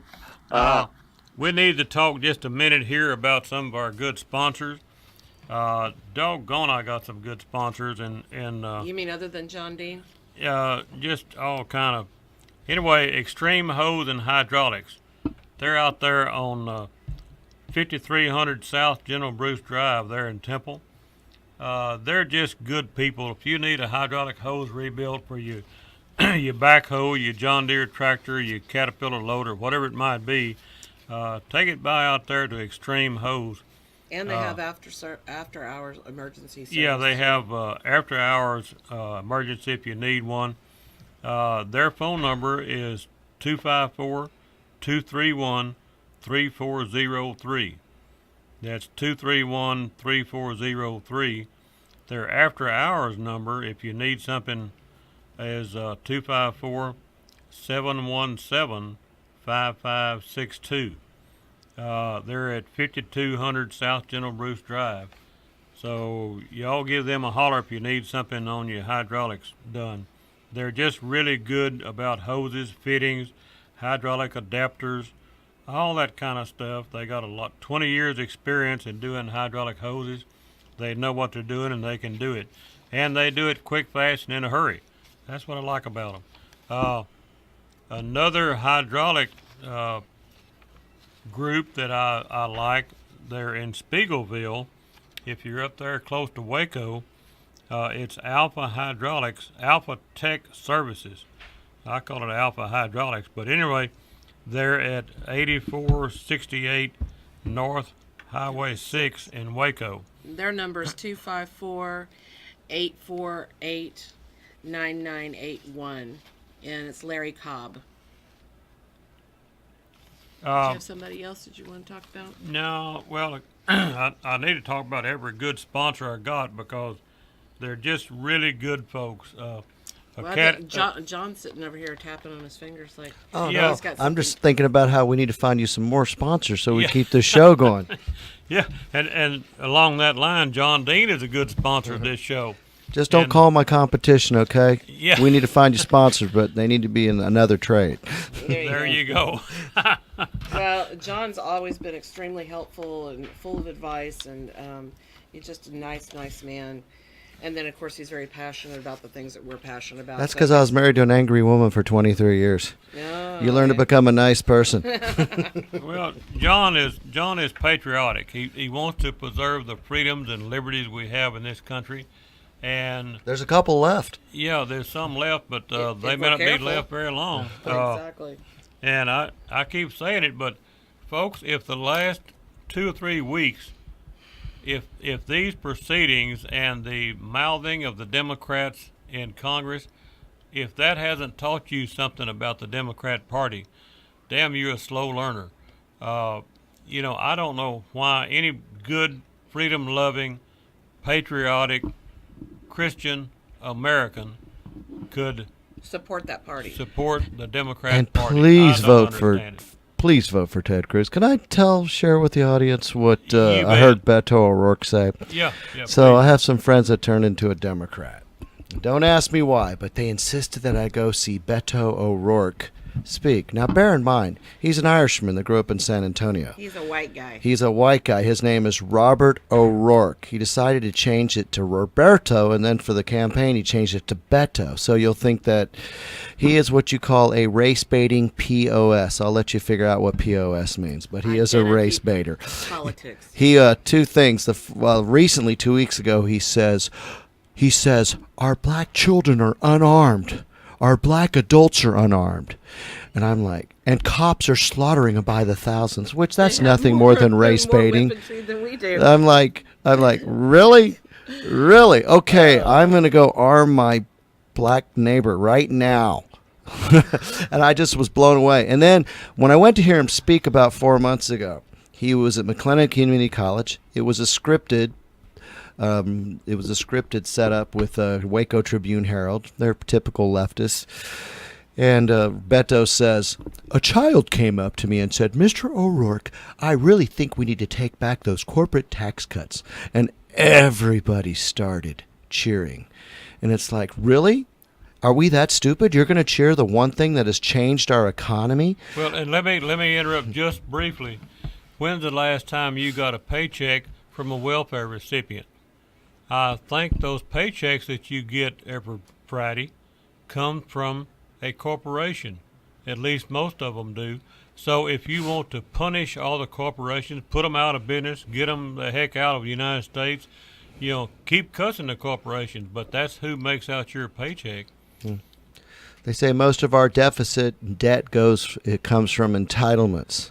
We need to talk just a minute here about some of our good sponsors. Doggone, I got some good sponsors, and you mean other than John Deane? Just all kind of. Anyway, Extreme Hose and Hydraulics. They're out there on 5300 South General Bruce Drive there in Temple. They're just good people. If you need a hydraulic hose rebuilt for your backhoe, your John Deere tractor, your Caterpillar loader, whatever it might be, take it by out there to Extreme Hose. And they have after hours emergency service. Yeah, they have after hours emergency if you need one. Their phone number is 254-231-3403. That's 231-3403. Their after hours number, if you need something, is 254-717-5562. They're at 5200 South General Bruce Drive. So y'all give them a holler if you need something on your hydraulics done. They're just really good about hoses, fittings, hydraulic adapters, all that kind of stuff. They got 20 years experience in doing hydraulic hoses. They know what they're doing and they can do it. And they do it quick, fast, and in a hurry. That's what I like about them. Another hydraulic group that I like, they're in Spiegelville. If you're up there close to Waco, it's Alpha Hydraulics, Alpha Tech Services. I call it Alpha Hydraulics, but anyway, they're at 8468 North Highway 6 in Waco. Their number is 254-848-9981, and it's Larry Cobb. Do you have somebody else that you want to talk about? No, well, I need to talk about every good sponsor I got because they're just really good folks. John's sitting over here tapping on his fingers like, oh, yeah, no. he's got I'm just thinking about how we need to find you some more sponsors so we keep this show going. Yeah, and along that line, John Deane is a good sponsor of this show. Just don't call my competition, okay? Yeah. We need to find you sponsors, but they need to be in another trade. There you go. Well, John's always been extremely helpful and full of advice, and he's just a nice man. And then, of course, he's very passionate about the things that we're passionate about. That's because I was married to an angry woman for 23 years. Oh, you learn to become a nice person. Well, John is patriotic. He wants to preserve the freedoms and liberties we have in this country. And there's a couple left. Yeah, there's some left, but they may not be left very long. Exactly. And I keep saying it, but folks, if the last 2 or 3 weeks, if these proceedings and the mouthing of the Democrats in Congress if that hasn't taught you something about the Democrat Party, damn, you're a slow learner. I don't know why any good, freedom-loving, patriotic, Christian American could Support that party. support the Democrat And Party. please I don't vote for understand it. please vote for Ted Cruz. Can I share with the audience what You I bet. heard Beto O'Rourke say? Yeah. So I please. have some friends that turned into a Democrat. Don't ask me why, but they insisted that I go see Beto O'Rourke speak. Now, bear in mind, he's an Irishman that grew up in San Antonio. He's a white guy. He's a white guy. His name is Robert O'Rourke. He decided to change it to Roberto, and then for the campaign, he changed it to Beto. So you'll think that he is what you call a race-baiting POS. I'll let you figure out what POS means, but he is a Identity race baiter. Politics. He two things. Recently, 2 weeks ago, he says, our black children are unarmed. Our black adults are unarmed. And I'm like, and cops are slaughtering them by the thousands, which that's nothing more than race baiting. Than we do. I'm like, really? Really? Okay, I'm going to go arm my black neighbor right now. And I just was blown away. And then when I went to hear him speak about 4 months ago, he was at McLennan Community College. It was a scripted setup with Waco Tribune Herald. They're typical leftists. And Beto says, a child came up to me and said, Mr. O'Rourke, I really think we need to take back those corporate tax cuts. And everybody started cheering. And it's like, really? Are we that stupid? You're going to cheer the one thing that has changed our economy? Well, and let me interrupt just briefly. When's the last time you got a paycheck from a welfare recipient? I think those paychecks that you get every Friday come from a corporation. At least most of them do. So if you want to punish all the corporations, put them out of business, get them the heck out of the United States, keep cussing the corporations, but that's who makes out your paycheck. They say most of our deficit debt comes from entitlements.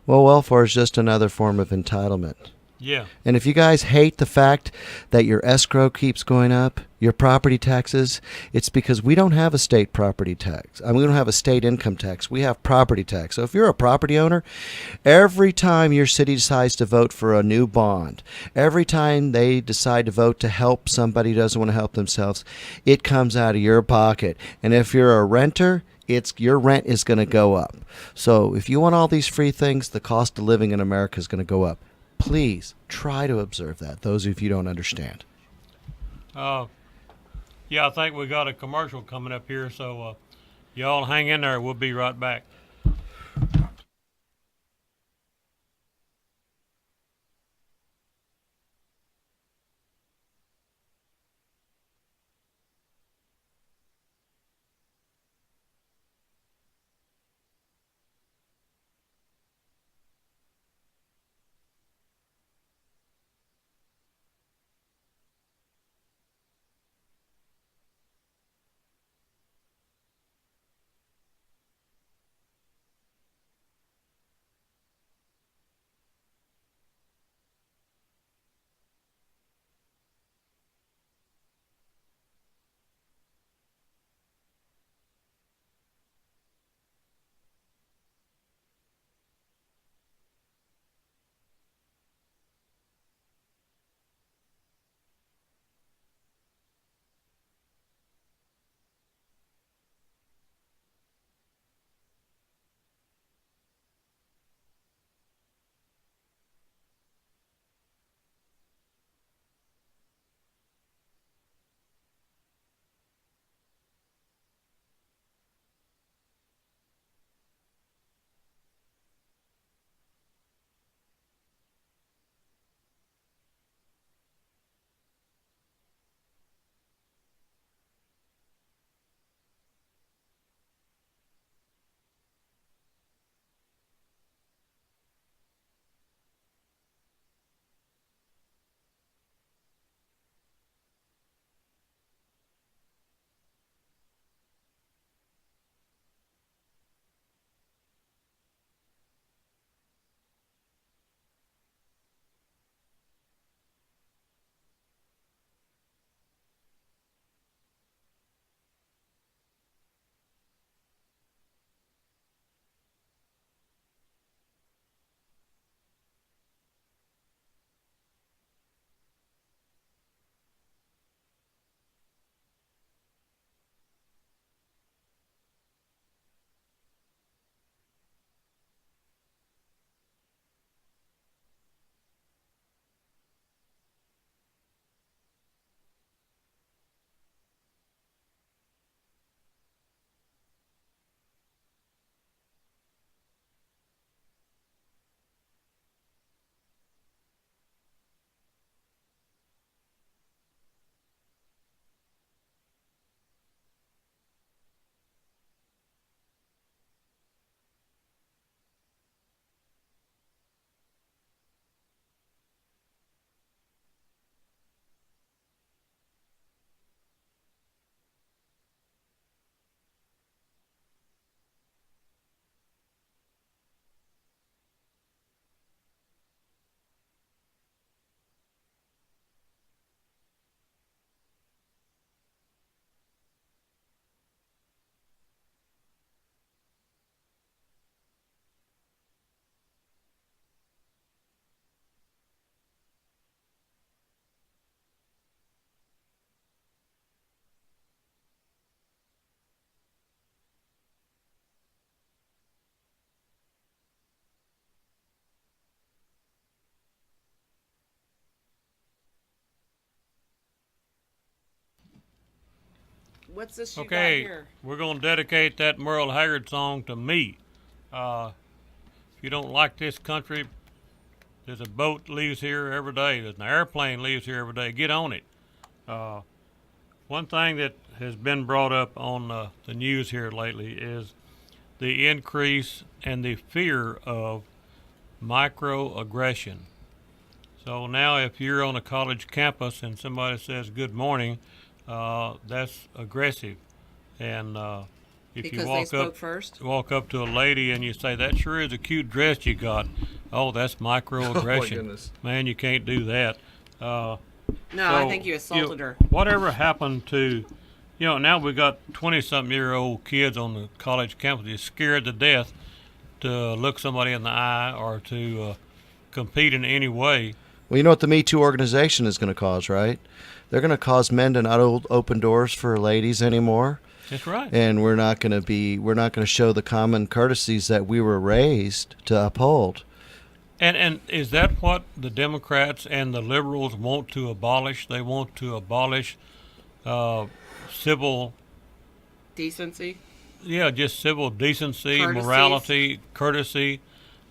Well, welfare is just another form of entitlement. Yeah. And if you guys hate the fact that your escrow keeps going up, your property taxes, it's because we don't have a state property tax. We don't have a state income tax. We have property tax. So if you're a property owner, every time your city decides to vote for a new bond, every time they decide to vote to help somebody who doesn't want to help themselves, it comes out of your pocket. And if you're a renter, your rent is going to go up. So if you want all these free things, the cost of living in America is going to go up. Please try to observe that, those of you who don't understand. Yeah, I think we got a commercial coming up here, so y'all hang in there. We'll be right back. What's this you Okay, got here? we're going to dedicate that Merle Haggard song to me. If you don't like this country, there's a boat leaves here every day. There's an airplane leaves here every day. Get on it. One thing that has been brought up on the news here lately is the increase and the fear of microaggression. So now if you're on a college campus and somebody says good morning, that's aggressive. And if Because you they walk spoke up first? walk up to a lady and you say, that sure is a cute dress you got, oh, that's microaggression. goodness. Man, you can't do that. No, So, I think you assaulted her. Whatever happened to, now we got 20-something-year-old kids on the college campus just scared to death to look somebody in the eye or to compete in any way. Well, you know what the Me Too organization is going to cause, right? They're going to cause men to not open doors for ladies anymore. That's right. And we're not going to show the common courtesies that we were raised to uphold. And is that what the Democrats and the liberals want to abolish? They want to abolish civil, Decency? just civil decency, Courtesies. morality, courtesy.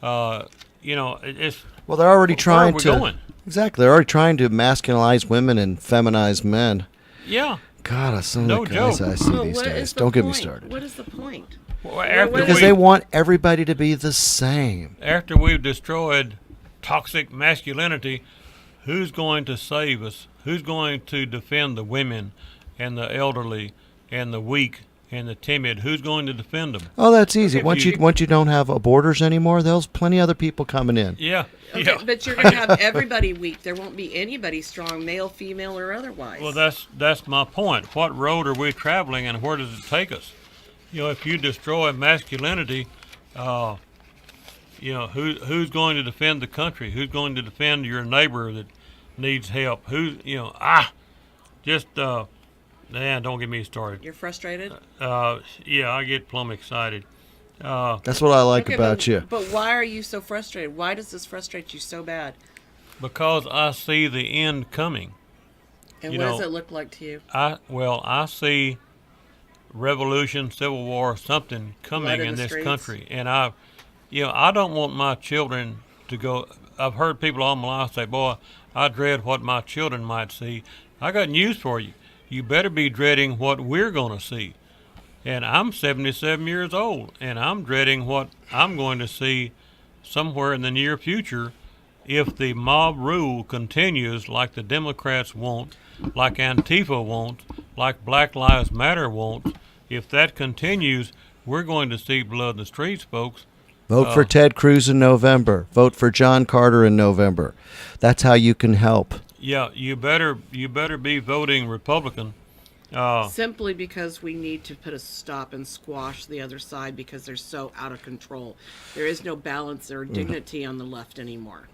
It's Well, they're already where trying are we to going? exactly. They're already trying to masculinize women and feminize men. Yeah. God, some No of the guys joke. I see But these what days. is the Don't get me point? started. What is the point? Well, after Because we, they want everybody to be the same. after we've destroyed toxic masculinity, who's going to save us? Who's going to defend the women and the elderly and the weak and the timid? Who's going to defend them? Oh, that's easy. If Once you- you don't have borders anymore, there's plenty other people coming in. Yeah. Okay, Yeah. but you're going to have everybody weak. There won't be anybody strong, male, female, or otherwise. Well, that's my point. What road are we traveling, and where does it take us? If you destroy masculinity, who's going to defend the country? Who's going to defend your neighbor that needs help? Man, don't get me started. You're frustrated? I get plumb excited. That's what I like Okay, about but, you. But why are you so frustrated? Why does this frustrate you so bad? Because I see the end coming. And You what know, does it look like to you? I see revolution, civil war, something coming Blood in in the this streets. country, and I don't want my children to go. I've heard people all my life say, "Boy, I dread what my children might see." I got news for you. You better be dreading what we're going to see. And I'm 77 years old, and I'm dreading what I'm going to see somewhere in the near future if the mob rule continues like the Democrats want, like Antifa wants, like Black Lives Matter wants. If that continues, we're going to see blood in the streets, folks. Vote for Ted Cruz in November. Vote for John Carter in November. That's how you can help. Yeah, you better be voting Republican. Simply because we need to put a stop and squash the other side because they're so out of control. There is no balance or dignity on the left anymore.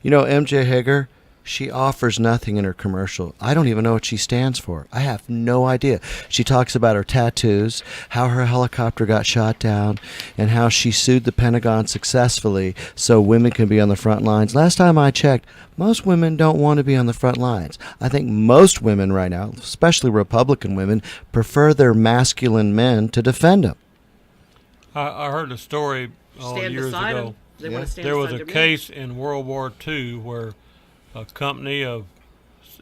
MJ Hager, she offers nothing in her commercial. I don't even know what she stands for. I have no idea. She talks about her tattoos, how her helicopter got shot down, and how she sued the Pentagon successfully so women can be on the front lines. Last time I checked, most women don't want to be on the front lines. I think most women right now, especially Republican women, prefer their masculine men to defend them. I heard a story Stand years beside ago. them. They want to stand There was beside a their men. case in World War II where a company of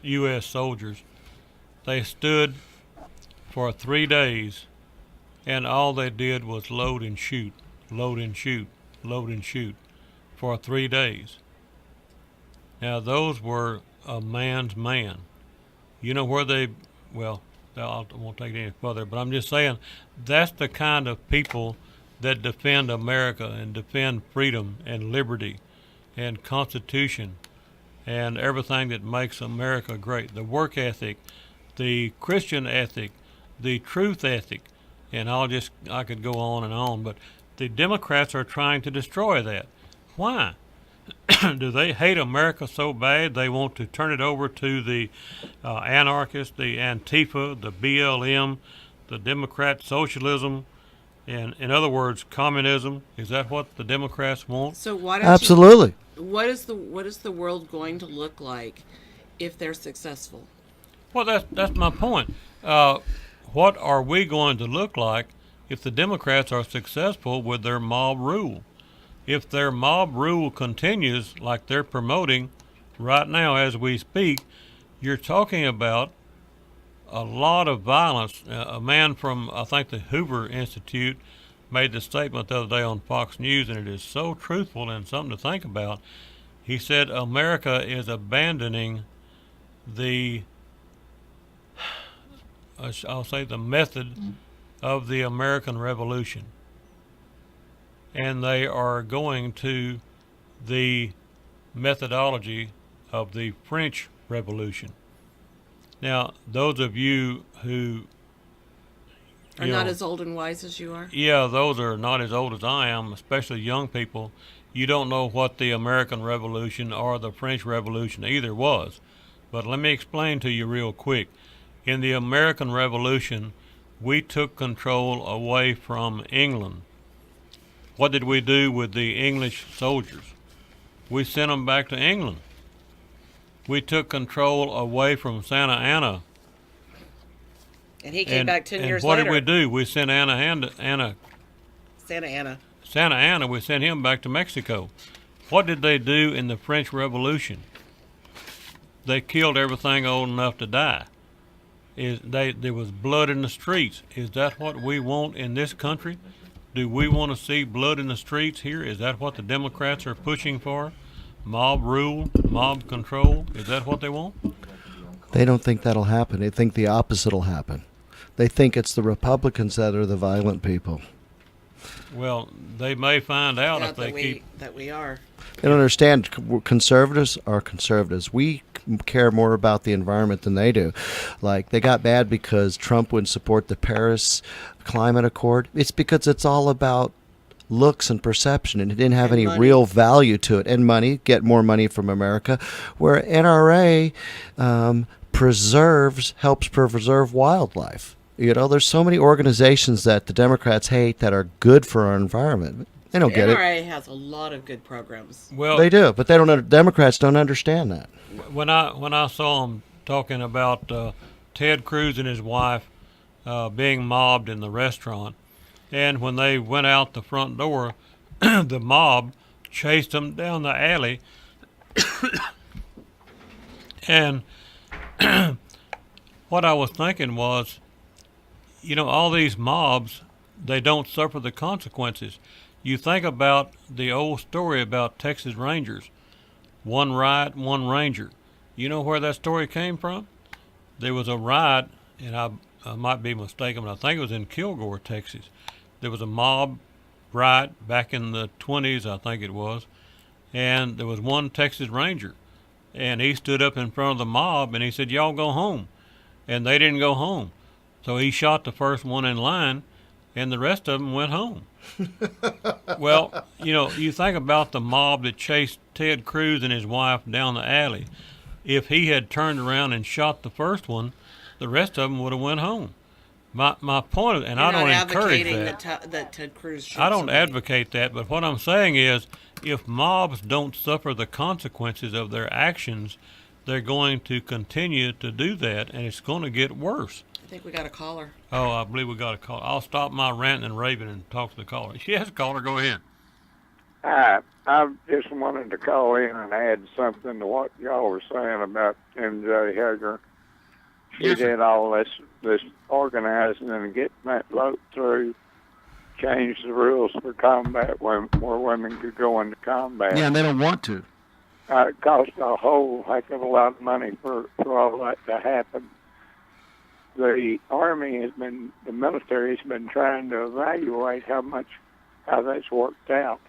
U.S. soldiers, they stood for 3 days, and all they did was load and shoot, load and shoot, load and shoot for 3 days. Now, those were a man's man. You know where I won't take it any further, but I'm just saying that's the kind of people that defend America and defend freedom and liberty and Constitution and everything that makes America great. The work ethic, the Christian ethic, the truth ethic, and I could go on, but the Democrats are trying to destroy that. Why? Do they hate America so bad they want to turn it over to the anarchists, the Antifa, the BLM, the Democrat socialism, and in other words, communism? Is that what the Democrats want? So why don't Absolutely. What is the world going to look like if they're successful? Well, that's my point. what are we going to look like if the Democrats are successful with their mob rule? If their mob rule continues like they're promoting right now as we speak, you're talking about a lot of violence. A man from, I think, the Hoover Institute made the statement the other day on Fox News, and it is so truthful and something to think about. He said America is abandoning the, I'll say, the method of the American Revolution. And they are going to the methodology of the French Revolution. Now, those of you who are not as old and wise as you are? Yeah, those are not as old as I am, especially young people. You don't know what the American Revolution or the French Revolution either was. But let me explain to you real quick. In the American Revolution, we took control away from England. What did we do with the English soldiers? We sent them back to England. We took control away from Santa Anna. And he came back 10 years later. And what later. did we do? We sent Santa Anna, we sent him back to Mexico. What did they do in the French Revolution? They killed everything old enough to die. There was blood in the streets. Is that what we want in this country? Do we want to see blood in the streets here? Is that what the Democrats are pushing for? Mob rule, mob control? Is that what they want? They don't think that'll happen. They think the opposite will happen. They think it's the Republicans that are the violent people. Well, they may find out if they keep... that we are. They don't understand. Conservatives are conservatives. We care more about the environment than they do. Like, they got mad because Trump wouldn't support the Paris Climate Accord. It's because it's all about looks and perception, and it didn't have any real value to it. And money, get more money from America, where NRA helps preserve wildlife. You know, there's so many organizations that the Democrats hate that are good for our environment. They don't get it. NRA has a lot of good programs. Well, they do, but Democrats don't understand that. When I saw them talking about Ted Cruz and his wife being mobbed in the restaurant, and when they went out the front door, the mob chased them down the alley, and what I was thinking was, you know, all these mobs, they don't suffer the consequences. You think about the old story about Texas Rangers. One riot, one ranger. You know where that story came from? There was a riot, and I might be mistaken, but I think it was in Kilgore, Texas. There was a mob riot back in the 20s, I think it was, and there was one Texas Ranger, and he stood up in front of the mob, and he said, "Y'all go home," and they didn't go home. So he shot the first one in line, and the rest of them went home. Well, you know, you think about the mob that chased Ted Cruz and his wife down the alley. If he had turned around and shot the first one, the rest of them would have went home. My point, and I don't encourage that Ted Cruz I don't advocate that, but what I'm saying is, if mobs don't suffer the consequences of their actions, they're going to continue to do that, and it's going to get worse. I think we got a caller. Oh, I believe we got a caller. I'll stop my ranting and raving and talk to the caller. Yes, caller, go ahead. Hi, I just wanted to call in and add something to what y'all were saying about MJ Hager. She did all this organizing and getting that vote through, changed the rules for combat where women could go into combat. Yeah, and they don't want to. It cost a whole heck of a lot of money for all that to happen. The military has been trying to evaluate how that's worked out.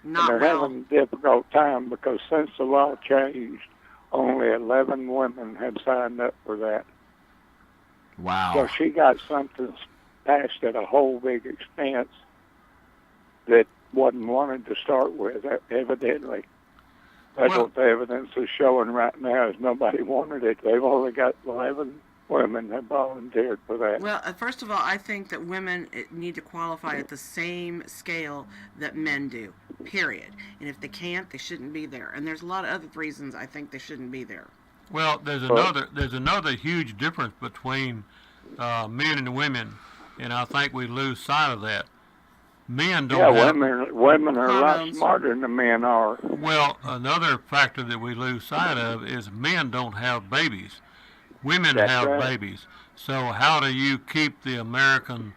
And they're having a difficult time because since the law changed, only 11 women have signed up for that. Wow. So she got something passed at a whole big expense that wasn't wanted to start with, evidently. That's what the evidence is showing right now, is nobody wanted it. They've only got 11 women have volunteered for that. Well, first of all, I think that women need to qualify at the same scale that men do, period. And if they can't, they shouldn't be there. And there's a lot of other reasons I think they shouldn't be there. Well, there's another huge difference between men and women, and I think we lose sight of that. Men don't Yeah, have... women are a lot Hormones. smarter than the men are. Well, another factor that we lose sight of is men don't have babies. Women That's have right. babies. So how do you keep the American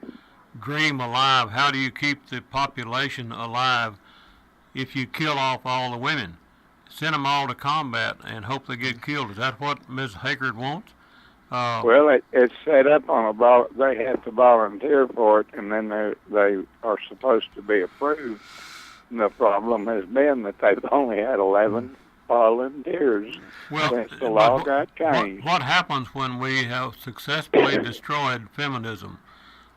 dream alive? How do you keep the population alive if you kill off all the women? Send them all to combat and hope they get killed. Is that what Ms. Haggard wants? Well, it's set up on they have to volunteer for it, and then they are supposed to be approved. And the problem has been that they've only had 11 volunteers since the law got changed. What happens when we have successfully destroyed feminism?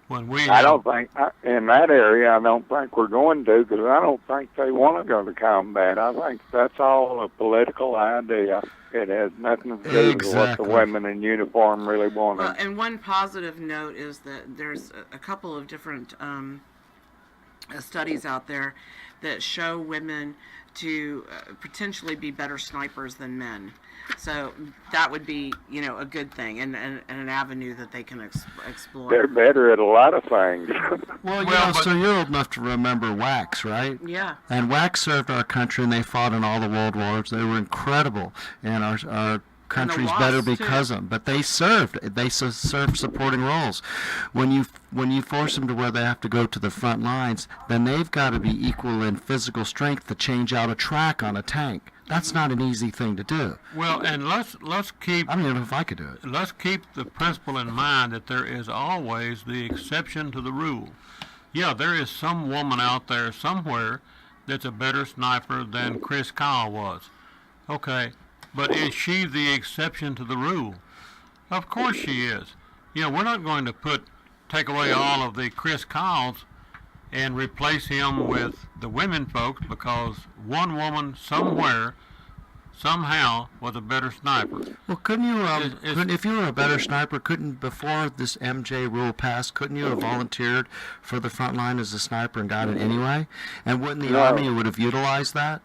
When we I don't think, in that area, I don't think we're going to, because I don't think they want to go to combat. I think that's all a political idea. It has nothing to do with what the women in uniform really wanted. Well, and one positive note is that there's a couple of different studies out there that show women to potentially be better snipers than men. So that would be, a good thing and an avenue that they can explore. They're better at a lot of things. Well, so you're old enough to remember Wax, right? Yeah. And Wax served our country, and they fought in all the world wars. They were incredible, and our country's better because of them. But they served. They served supporting roles. When you force them to where they have to go to the front lines, then they've got to be equal in physical strength to change out a track on a tank. That's not an easy thing to do. Well, and let's keep... I don't even know if I could do it. Let's keep the principle in mind that there is always the exception to the rule. Yeah, there is some woman out there somewhere that's a better sniper than Chris Kyle was. Okay, but is she the exception to the rule? Of course she is. We're not going to take away all of the Chris Kyles and replace him with the women folks because one woman somewhere, somehow, was a better sniper. Well, couldn't you, if you were a better sniper, before this MJ rule passed, couldn't you have volunteered for the front line as a sniper and got it anyway? And wouldn't the Army would have utilized that?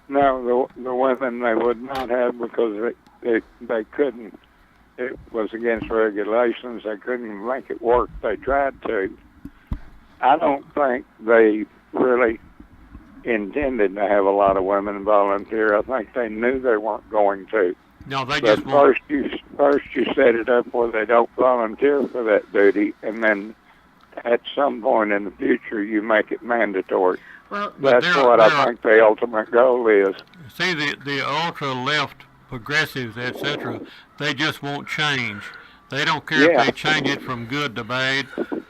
No, the women they would not have because they couldn't. It was against regulations. They couldn't make it work. They tried to. I don't think they really intended to have a lot of women volunteer. I think they knew they weren't going to. No, they but just won't. First you set it up where they don't volunteer for that duty, and then at some point in the future you make it mandatory. Well, that's what I think the ultimate goal is. See, the ultra-left progressives, etc., they just won't change. They don't care if they change it from good to bad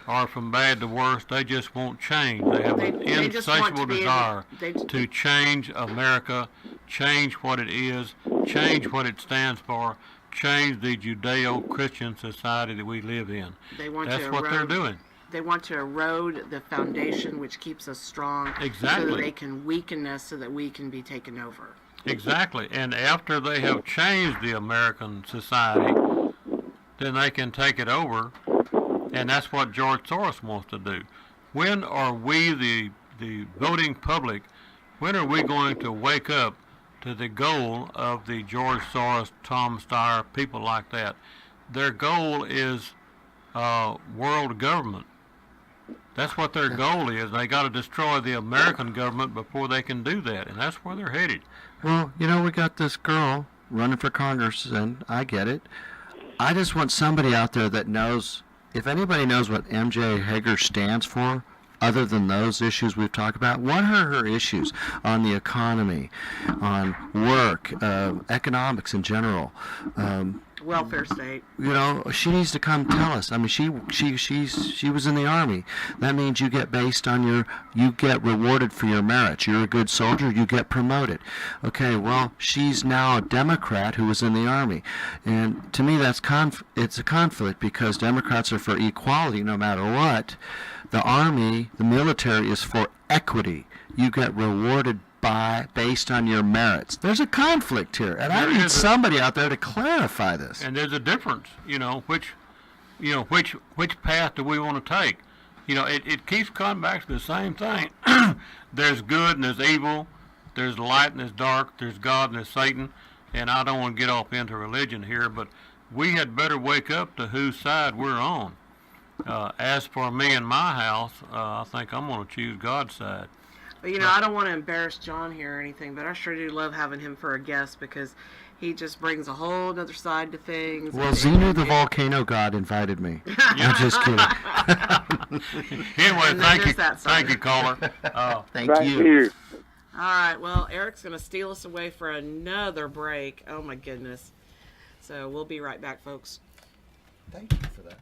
or from bad to worse. They just won't change. They have an insatiable desire to change America, change what it is, change what it stands for, change the Judeo-Christian society that we live in. That's what they're doing. They want to erode the foundation which keeps us strong so that they can weaken us so that we can be taken over. Exactly. And after they have changed the American society, then they can take it over, and that's what George Soros wants to do. When are we, the voting public, when are we going to wake up to the goal of the George Soros, Tom Steyer, people like that? Their goal is world government. That's what their goal is. They got to destroy the American government before they can do that, and that's where they're headed. Well, we got this girl running for Congress, and I get it. I just want somebody out there that knows, if anybody knows what MJ Hager stands for, other than those issues we've talked about, what are her issues on the economy, on work, economics in general? Welfare state. She needs to come tell us. I mean, she was in the Army. That means you get you get rewarded for your merits. You're a good soldier, you get promoted. Okay, well, she's now a Democrat who was in the Army. And to me, it's a conflict because Democrats are for equality no matter what. The Army, the military, is for equity. You get rewarded based on your merits. There's a conflict here, and I need somebody out there to clarify this. And there's a difference, which path do we want to take? It keeps coming back to the same thing. There's good and there's evil. There's light and there's dark. There's God and there's Satan. And I don't want to get off into religion here, but we had better wake up to whose side we're on. As for me and my house, I think I'm going to choose God's side. But, I don't want to embarrass John here or anything, but I sure do love having him for a guest because he just brings a whole other side to things. Well, Xenu the volcano god invited me. I'm just kidding. Anyway, thank you, caller. Thank you. you. All right, well, Eric's going to steal us away for another break. Oh, my goodness. So we'll be right back, folks. Thank you for that.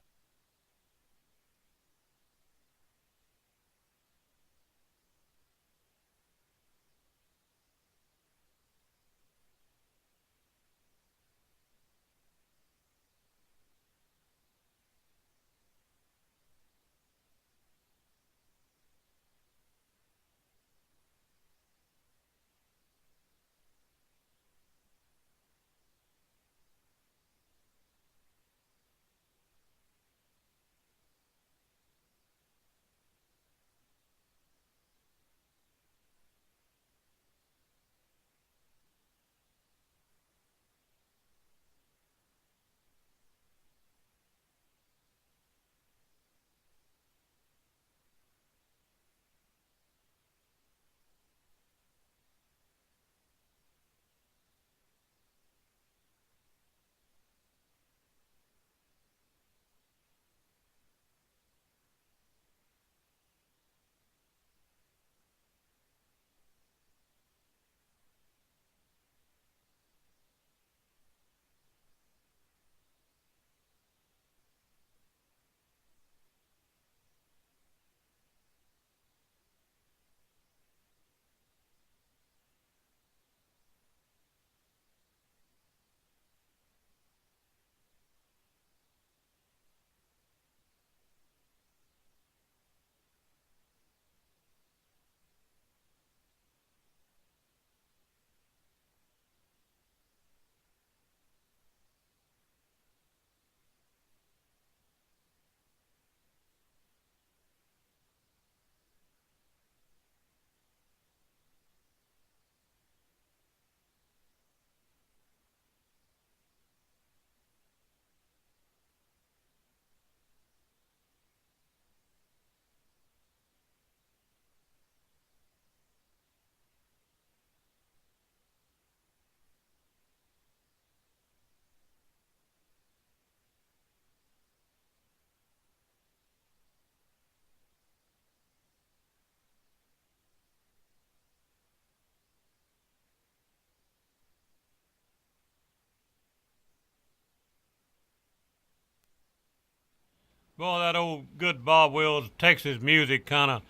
Well, that old good Bob Wills Texas music kind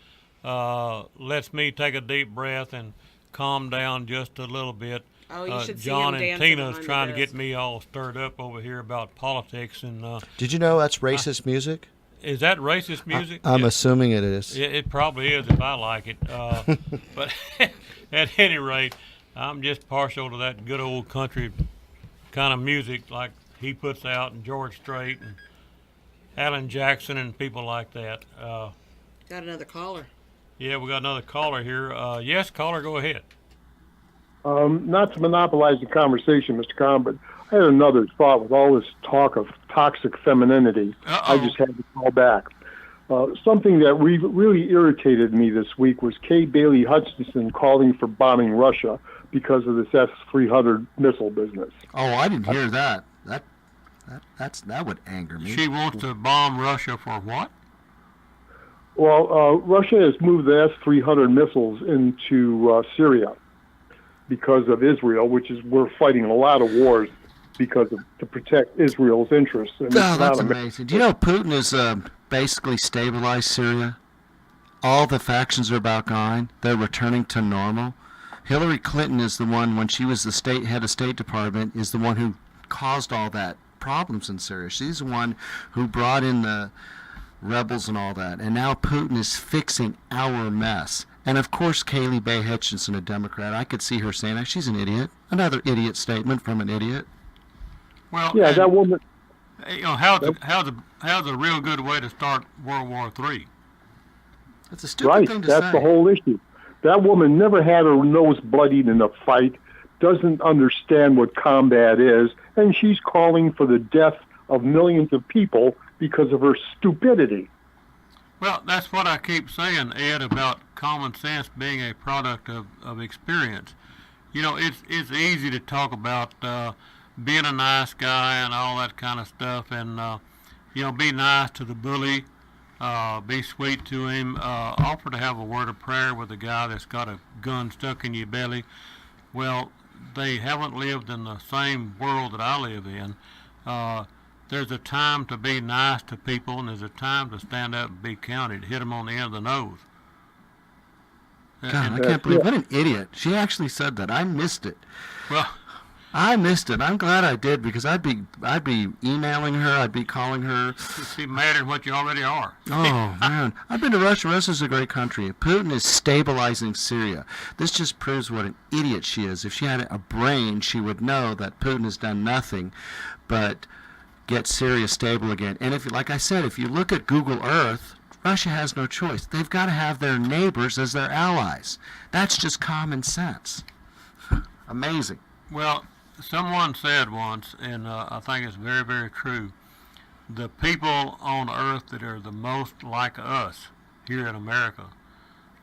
of lets me take a deep breath and calm down just a little bit. Oh, you should see John him and dancing Tina's behind trying the to get desk. me all stirred up over here about politics. And Did you know that's racist music? is that racist music? I'm Yeah. assuming it is. It probably is if I like it. But at any rate, I'm just partial to that good old country kind of music like he puts out, and George Strait and Alan Jackson and people like that. Got another caller. Yeah, we got another caller here. Yes, caller, go ahead. Not to monopolize the conversation, Mr. Conn, but I had another thought with all this talk of toxic femininity. Uh-oh. I just had to call back. Something that really irritated me this week was Kay Bailey Hutchinson calling for bombing Russia because of this S-300 missile business. Oh, I didn't hear that. That would anger me. She wants to bomb Russia for what? Well, Russia has moved the S-300 missiles into Syria because of Israel, which is we're fighting a lot of wars to protect Israel's interests. And Oh, that's amazing. Do you know Putin has basically stabilized Syria? All the factions are about gone. They're returning to normal. Hillary Clinton is the one, when she was the head of State Department, is the one who caused all that problems in Syria. She's the one who brought in the rebels and all that. And now Putin is fixing our mess. And of course, Kaylee Bay Hutchinson, a Democrat, I could see her saying that. She's an idiot. Another idiot statement from an idiot. Well, yeah, that woman. How's a real good way to start World War III? That's a stupid Right, thing to that's say. the whole issue. That woman never had her nose bloodied in a fight. doesn't understand what combat is, and she's calling for the death of millions of people because of her stupidity. Well, that's what I keep saying, Ed, about common sense being a product of experience. You know, it's easy to talk about being a nice guy and all that kind of stuff, and be nice to the bully, be sweet to him, offer to have a word of prayer with a guy that's got a gun stuck in your belly. Well, they haven't lived in the same world that I live in. There's a time to be nice to people, and there's a time to stand up and be counted, hit them on the end of the nose. God, I can't believe, what an idiot. She actually said that. I missed it. Well, I missed it. I'm glad I did, because I'd be emailing her, I'd be calling her. You'd be madder than what you already are. Oh, man. I've been to Russia. Russia's a great country. Putin is stabilizing Syria. This just proves what an idiot she is. If she had a brain, she would know that Putin has done nothing but get Syria stable again. And if, like I said, if you look at Google Earth, Russia has no choice. They've got to have their neighbors as their allies. That's just common sense. Amazing. Well, someone said once, and I think it's very, very true, the people on Earth that are the most like us here in America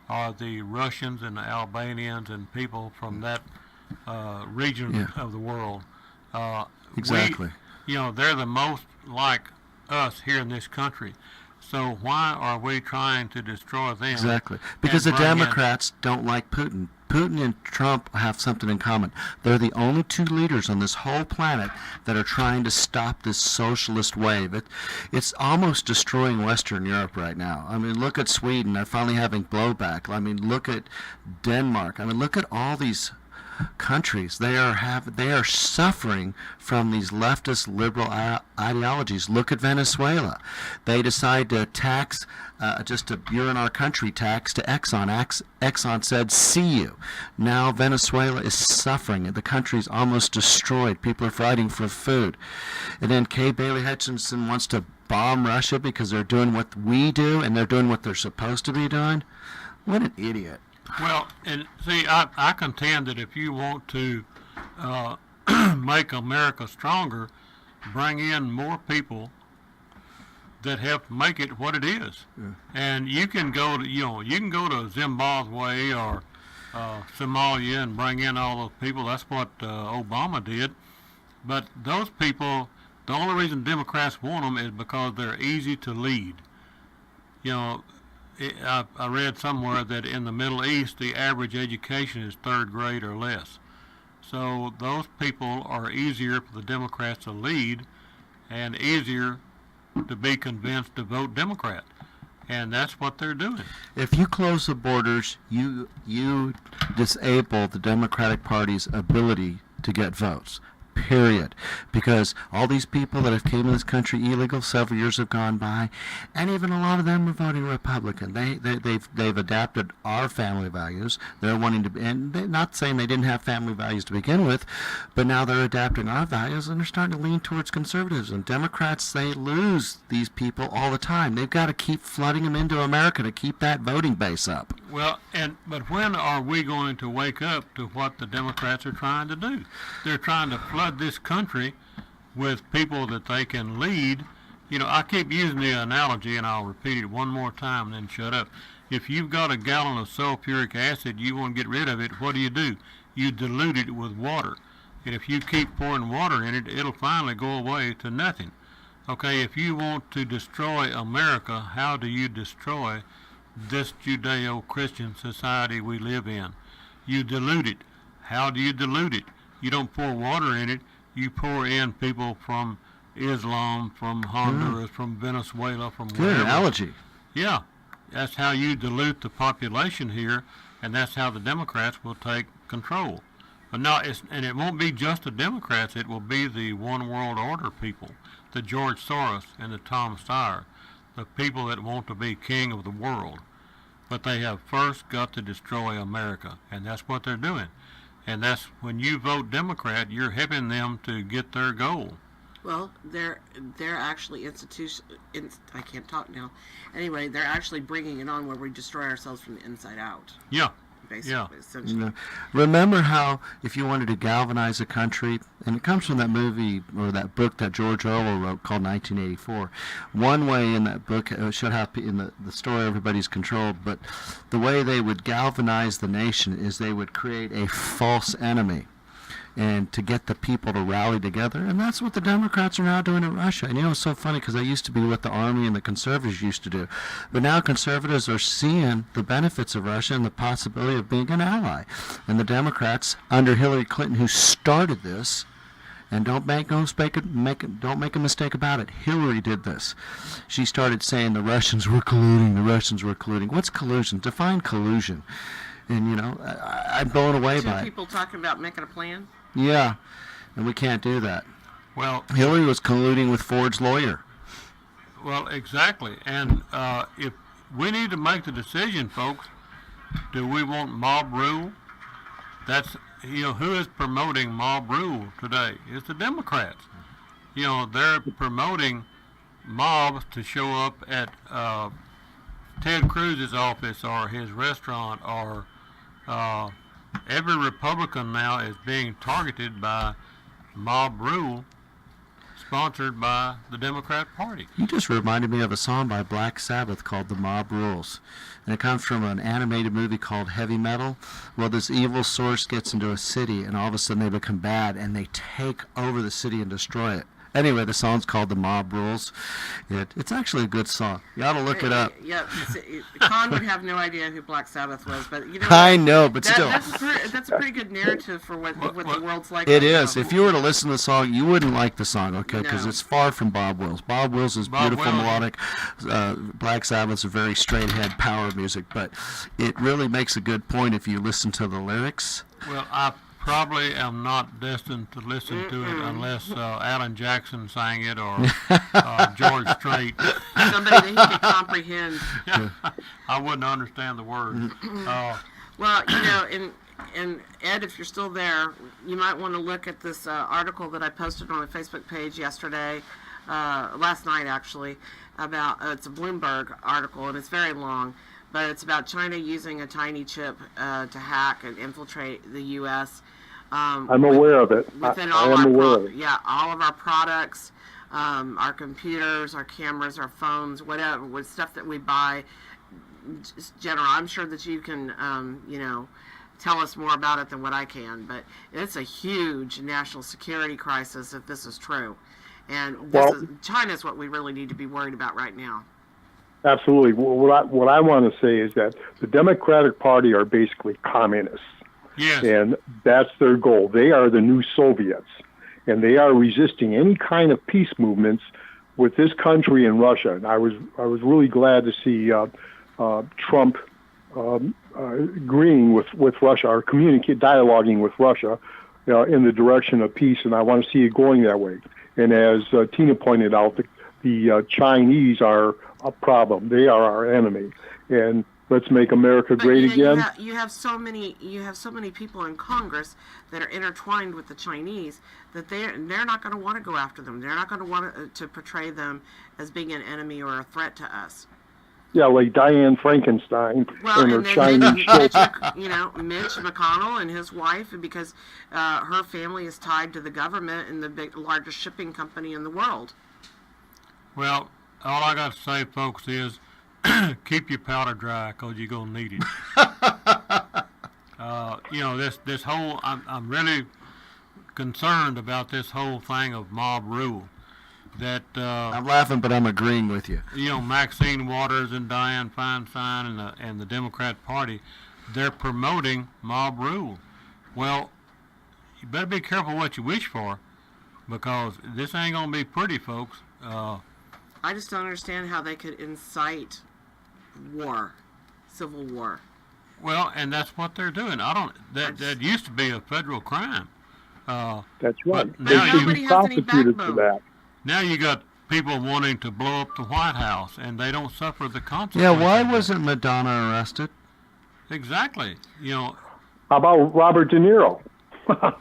are the Russians and the Albanians and people from that region of the world. Exactly. They're the most like us here in this country. So why are we trying to destroy them? Exactly. Because the Democrats don't like Putin. Putin and Trump have something in common. They're the only two leaders on this whole planet that are trying to stop this socialist wave. It's almost destroying Western Europe right now. I mean, look at Sweden. They're finally having blowback. I mean, look at Denmark. I mean, look at all these countries. They are suffering from these leftist liberal ideologies. Look at Venezuela. They decide to tax, you're in our country tax to Exxon. Exxon said, see you. Now Venezuela is suffering. The country's almost destroyed. People are fighting for food. And then Kay Bailey Hutchinson wants to bomb Russia because they're doing what we do and they're doing what they're supposed to be doing. What an idiot. Well, and see, I contend that if you want to make America stronger, bring in more people that help make it what it is. Yeah. And you can go to Zimbabwe or Somalia and bring in all those people. That's what Obama did. But those people, the only reason Democrats want them is because they're easy to lead. I read somewhere that in the Middle East, the average education is third grade or less. So those people are easier for the Democrats to lead and easier to be convinced to vote Democrat. And that's what they're doing. If you close the borders, you disable the Democratic Party's ability to get votes. Period. Because all these people that have came to this country illegal, several years have gone by, and even a lot of them are voting Republican. They've adapted our family values. They're wanting to, and they're not saying they didn't have family values to begin with, but now they're adapting our values and they're starting to lean towards conservatism. Democrats, they lose these people all the time. They've got to keep flooding them into America to keep that voting base up. Well, but when are we going to wake up to what the Democrats are trying to do? They're trying to flood this country with people that they can lead. I keep using the analogy, and I'll repeat it one more time and then shut up. If you've got a gallon of sulfuric acid, you want to get rid of it, what do? You dilute it with water. And if you keep pouring water in it, it'll finally go away to nothing. Okay, if you want to destroy America, how do you destroy this Judeo-Christian society we live in? You dilute it. How do you dilute it? You don't pour water in it. You pour in people from Islam, from Honduras, from Venezuela, from wherever. Good analogy. Yeah, that's how you dilute the population here, and that's how the Democrats will take control. But and it won't be just the Democrats. It will be the one world order people, the George Soros and the Tom Steyer, the people that want to be king of the world. But they have first got to destroy America, and that's what they're doing. And that's when you vote Democrat, you're helping them to get their goal. Well, they're actually I can't talk now. Anyway, they're actually bringing it on where we destroy ourselves from the inside out. Yeah. basically, essentially. You know, remember how if you wanted to galvanize a country, and it comes from that movie or that book that George Orwell wrote called 1984. One way in that book showed how in the story everybody's controlled, but the way they would galvanize the nation is they would create a false enemy, and to get the people to rally together. And that's what the Democrats are now doing in Russia. And you know, it's so funny because I used to be what the Army and the conservatives used to do. But now conservatives are seeing the benefits of Russia and the possibility of being an ally. And the Democrats, under Hillary Clinton, who started this, and don't make a mistake about it, Hillary did this. She started saying the Russians were colluding. What's collusion? Define collusion. And, you know, I'm blown away by it. Two people talking about making a plan? Yeah, and we can't do that. Well, Hillary was colluding with Ford's lawyer. Well, exactly. And if we need to make the decision, folks, do we want mob rule? That's, you know, who is promoting mob rule today? It's the Democrats. You know, they're promoting mobs to show up at Ted Cruz's office or his restaurant, or every Republican now is being targeted by mob rule sponsored by the Democrat Party. You just reminded me of a song by Black Sabbath called The Mob Rules. And it comes from an animated movie called Heavy Metal. Well, this evil source gets into a city, and all of a sudden they become bad, and they take over the city and destroy it. Anyway, the song's called The Mob Rules. It's actually a good song. You ought to look it up. Yeah, Conn would have no idea who Black Sabbath was, but you know. I know, but still. That's a pretty good narrative for what the world's like. It is. If you were to listen to the song, you wouldn't like the song, okay? Because it's far from Bob Wills. Bob Wills is beautiful, melodic. Black Sabbath's a very straight-ahead power music, but it really makes a good point if you listen to the lyrics. Well, I probably am not destined to listen to it unless Alan Jackson sang it or George Strait. Somebody that he could comprehend. Yeah, I wouldn't understand the words. Well, you know, and Ed, if you're still there, you might want to look at this article that I posted on my Facebook page yesterday, last night actually, about it's a Bloomberg article, and it's very long. But it's about China using a tiny chip to hack and infiltrate the U.S. I'm aware of it. Within I am aware of it. Yeah, all of our products, our computers, our cameras, our phones, whatever, with stuff that we buy. Just general, I'm sure that you can, you know, tell us more about it than what I can. But it's a huge national security crisis if this is true. And China's what we really need to be worried about right now. Absolutely. What I want to say is that the Democratic Party are basically communists. Yes. And that's their goal. They are the new Soviets, and they are resisting any kind of peace movements with this country and Russia. And I was really glad to see Trump agreeing with Russia, or dialoguing with Russia in the direction of peace, and I want to see it going that way. And as Tina pointed out, the Chinese are a problem. They are our enemy, and let's make America great again. You have so many people in Congress that are intertwined with the Chinese that they're not going to want to go after them. They're not going to want to portray them as being an enemy or a threat to us. Yeah, like Diane Frankenstein and her then Chinese Mitch McConnell and his wife, because her family is tied to the government and the largest shipping company in the world. Well, all I got to say, folks, is keep your powder dry, because you're going to need it. You know, this whole, I'm really concerned about this whole thing of mob rule. That I'm laughing, but I'm agreeing with you. You know, Maxine Waters and Dianne Feinstein and the Democrat Party, they're promoting mob rule. Well, you better be careful what you wish for, because this ain't going to be pretty, folks. I just don't understand how they could incite war, civil war. Well, and that's what they're doing. That used to be a federal crime. That's right. Now nobody has any backbone for that. Now you got people wanting to blow up the White House, and they don't suffer the consequences. Yeah, why wasn't Madonna arrested? Exactly. You know. How about Robert De Niro?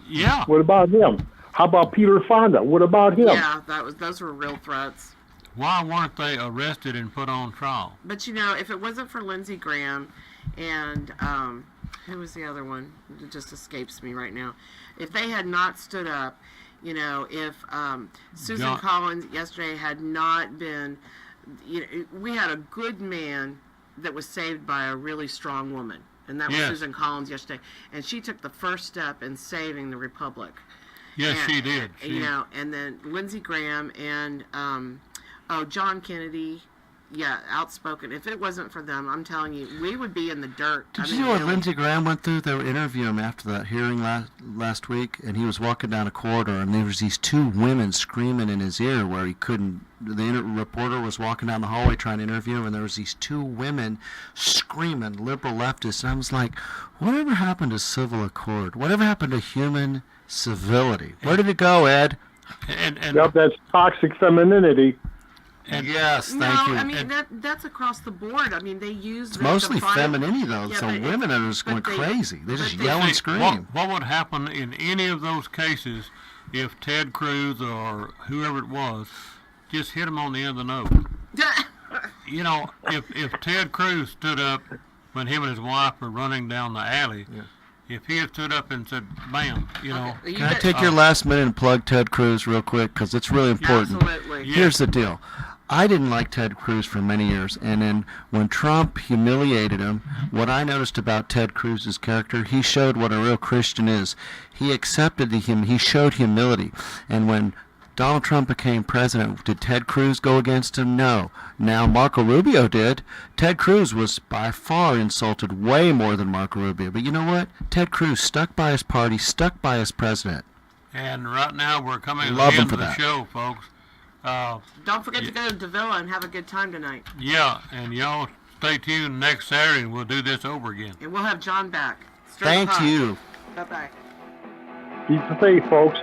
Yeah. What about him? How about Peter Fonda? What about him? Yeah, those were real threats. Why weren't they arrested and put on trial? But you know, if it wasn't for Lindsey Graham and who was the other one? It just escapes me right now. If they had not stood up, you know, if Susan Collins yesterday had not been, you know, we had a good man that was saved by a really strong woman, and that was Susan Collins yesterday, and she took the first step in saving the Republic. Yes, and, she did. You know, and then Lindsey Graham and John Kennedy. Yeah, outspoken. If it wasn't for them, I'm telling you, we would be in the dirt. Did you know what Lindsey Graham went through? They were interviewing him after that hearing last week, and he was walking down a corridor, and there was these two women screaming in his ear where he couldn't. The reporter was walking down the hallway trying to interview him, and there was these two women screaming, liberal leftists, and I was like, whatever happened to civil accord? Whatever happened to human civility? Where did it go, Ed? Yep, that's toxic femininity. Yes, thank you. I mean, that's across the board. I mean, they use it's mostly femininity, though, so women are just going crazy. They just yell and scream. What would happen in any of those cases if Ted Cruz or whoever it was just hit him on the end of the nose? You know, if Ted Cruz stood up when him and his wife were running down the alley, if he had stood up and said, bam, you know. Can I take your last minute and plug Ted Cruz real quick? Because it's really important. Absolutely. Here's the deal. I didn't like Ted Cruz for many years, and then when Trump humiliated him, what I noticed about Ted Cruz's character, he showed what a real Christian is. He accepted he showed humility, and when Donald Trump became president, did Ted Cruz go against him? No. Now Marco Rubio did. Ted Cruz was by far insulted way more than Marco Rubio, but you know what? Ted Cruz stuck by his party, stuck by his president. And right now we're coming to the Love him end for of the that. show, folks. Don't forget to go to Davila and have a good time tonight. Yeah, and y'all stay tuned next Saturday and we'll do this over again. And we'll have John back. Thank you. Bye-bye. Keep the faith, folks.